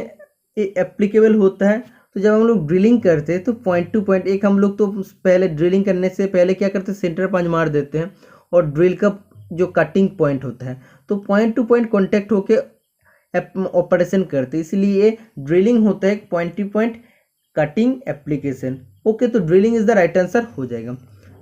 एप्लीकेबल होता है, तो जब हम लोग ड्रिलिंग करते हैं तो पॉइंट टू पॉइंट, एक हम लोग तो पहले ड्रिलिंग करने से पहले क्या करते हैं सेंटर पंच मार देते हैं, और ड्रिल का जो कटिंग पॉइंट होता है तो पॉइंट टू पॉइंट कॉन्टैक्ट होके ऑपरेशन करते हैं, इसलिए ड्रिलिंग होता है point to point cutting application. Okay. तो drilling is the right answer हो जाएगा।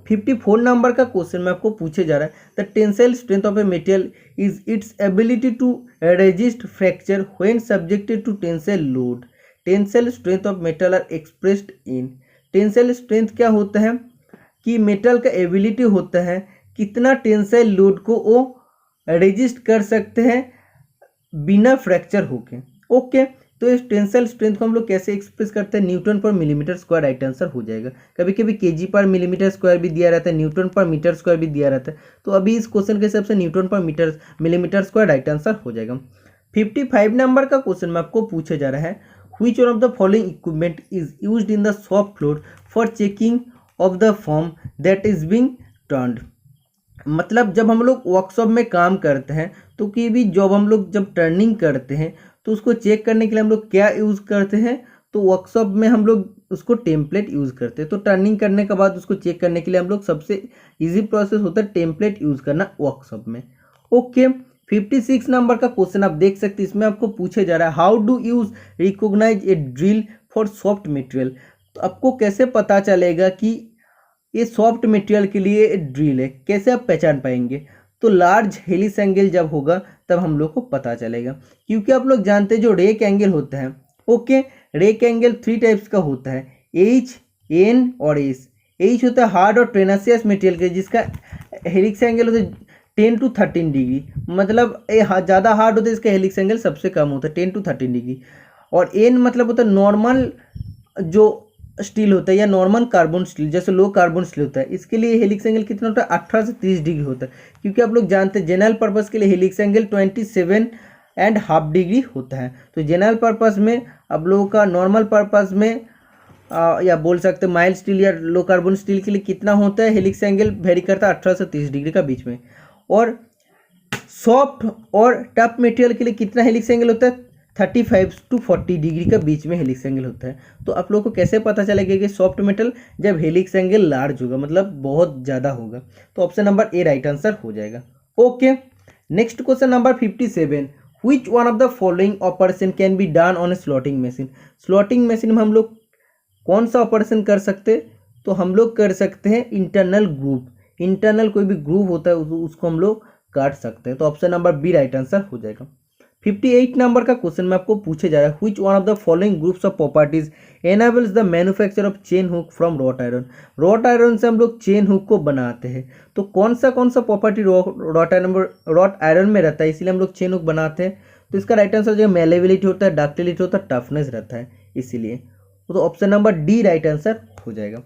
54 नंबर का क्वेश्चन में आपको पूछे जा रहा है the tensile strength of a material is its ability to resist fracture when subjected to tensile load. Tensile strength of metal are expressed in. Tensile strength क्या होता है कि मेटल का एबिलिटी होता है कितना टेंसाइल लोड को वो रेजिस्ट कर सकते हैं बिना फ्रैक्चर होके। ओके। तो इस टेंसाइल स्ट्रेंथ को हम लोग कैसे एक्सप्रेस करते हैं, न्यूटन पर मिलीमीटर स्क्वायर राइट आंसर हो जाएगा। कभी कभी केजी पर मिलीमीटर स्क्वायर भी दिया रहता है, न्यूटन पर मीटर स्क्वायर भी दिया रहता है, तो अभी इस क्वेश्चन के हिसाब से न्यूटन पर मिलीमीटर स्क्वायर राइट आंसर हो जाएगा। 55 नंबर का क्वेश्चन में आपको पूछा जा रहा है which one of the following equipment is used in the shop floor for checking of the form that is being turned. मतलब जब हम लोग वर्कशॉप में काम करते हैं तो कोई भी जॉब हम लोग जब टर्निंग करते हैं तो उसको चेक करने के लिए हम लोग क्या यूज़ करते हैं, तो वर्कशॉप में हम लोग उसको टेम्पलेट यूज़ करते हैं। तो टर्निंग करने के बाद उसको चेक करने के लिए हम लोग सबसे इजी प्रोसेस होता है टेम्पलेट यूज़ करना वर्कशॉप में। ओके। 56 नंबर का क्वेश्चन आप देख सकते हैं, इसमें आपको पूछे जा रहा है how do you recognise a drill for soft material. तो आपको कैसे पता चलेगा कि ये सॉफ्ट मटेरियल के लिए ड्रिल है, कैसे आप पहचान पाएंगे, तो लार्ज हेलिक्स एंगल जब होगा तब हम लोग को पता चलेगा, क्योंकि आप लोग जानते हैं जो रेक एंगल होता है। ओके। रेक एंगल 3 टाइप्स का होता है, H, N और S। H होता है हार्ड और ट्रेनासियस मटेरियल के जिसका हेलिक्स एंगल होता है 10 to 13 डिग्री, मतलब ज़्यादा हार्ड होता है इसका हेलिक्स एंगल सबसे कम होता है 10 to 13 डिग्री। और N मतलब होता है नॉर्मल जो स्टील होता है या नॉर्मल कार्बन स्टील, जैसे लो कार्बन स्टील होता है, इसके लिए हेलिक्स एंगल कितना होता है 18 से 30 डिग्री होता है, क्योंकि आप लोग जानते हैं जनरल पर्पस के लिए हेलिक्स एंगल 27.5 डिग्री होता है। तो जनरल पर्पस में आप लोगों का नॉर्मल पर्पस में या बोल सकते हैं माइल्ड स्टील या लो कार्बन स्टील के लिए कितना होता है हेलिक्स एंगल वेरी करता है 18 से 30 डिग्री का बीच में। और सॉफ्ट और टफ मटेरियल के लिए कितना हेलिक्स एंगल होता है 35 to 40 डिग्री का बीच में हेलिक्स एंगल होता है। तो आप लोगों को कैसे पता चलेगा कि सॉफ्ट मेटल, जब हेलिक्स एंगल लार्ज होगा मतलब बहुत ज़्यादा होगा। तो option number A right answer हो जाएगा। Okay. Next question number 57, which one of the following operation can be done on A slotting machine. Slotting machine में हम लोग कौन सा ऑपरेशन कर सकते हैं, तो हम लोग कर सकते हैं इंटरनल ग्रूव। इंटरनल कोई भी ग्रुप होता है उसको हम लोग काट सकते हैं। तो option number B right answer हो जाएगा। 58 नंबर का क्वेश्चन में आपको पूछे जा रहा है, which one of the following groups of properties enables the manufacture of chain hook from wrought iron. Wrought iron से हम लोग चेन हुक को बनाते हैं, तो कौन सा प्रॉपर्टी रॉट आयरन में रहता है, इसीलिए हम लोग चेन हुक बनाते हैं। तो इसका राइट आंसर जो मेलेबिलिटी होता है, डक्टिलिटी होता है, टफनेस रहता है, इसीलिए। तो option number D right answer हो जाएगा।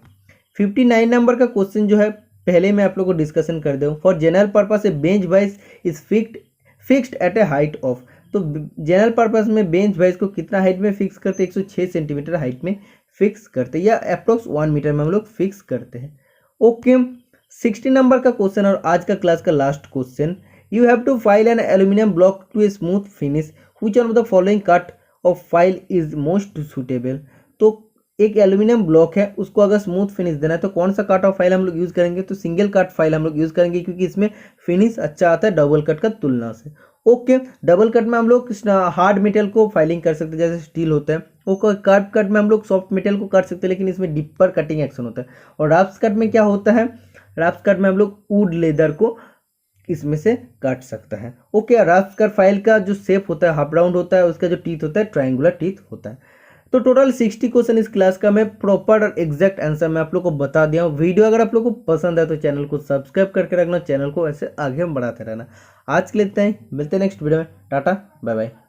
59 नंबर का क्वेश्चन जो है पहले मैं आप लोगों को डिस्कशन कर दूँ। For general purpose A bench wise is fixed at A height of. तो जनरल पर्पस में बेंच वाइज को कितना हाइट में फिक्स करते हैं, 106 सेंटीमीटर हाइट में फिक्स करते हैं, या अप्रोक्स 1 मीटर में हम लोग फिक्स करते हैं। ओके, 60 नंबर का क्वेश्चन और आज का क्लास का last question, you have to file an aluminium block to a smooth finish, which one of the following cut of file is most suitable. तो एक एल्यूमिनियम ब्लॉक है, उसको अगर स्मूथ फिनिश देना है तो कौन सा कट ऑफ फाइल हम लोग यूज़ करेंगे, तो सिंगल कट फाइल हम लोग यूज़ करेंगे, क्योंकि इसमें फिनिश अच्छा आता है डबल कट का तुलना से। ओके, डबल कट में हम लोग हार्ड मेटेरियल को फाइलिंग कर सकते हैं, जैसे स्टील होता है। ओके, कर्व कट में हम लोग सॉफ्ट मेटेरियल को काट सकते हैं, लेकिन इसमें डीपर कटिंग एक्शन होता है। और रफ्स कट में क्या होता है, रफ्स कट में हम लोग वुड लेदर को इसमें से काट सकता है। ओके, रफ्स कट फाइल का जो शेप होता है हाफ राउंड होता है, उसका जो टीथ होता है ट्रायंगुलर टीथ होता है। तो टोटल 60 क्वेश्चन इस क्लास का मैं प्रॉपर और एग्जैक्ट आंसर मैं आप लोग को बता दिया हूँ। वीडियो अगर आप लोग को पसंद है तो चैनल को सब्सक्राइब करके रखना, चैनल को ऐसे आगे बढ़ाते रहना। आज के लिए इतना ही, मिलते हैं नेक्स्ट वीडियो में। Ta ta bye bye.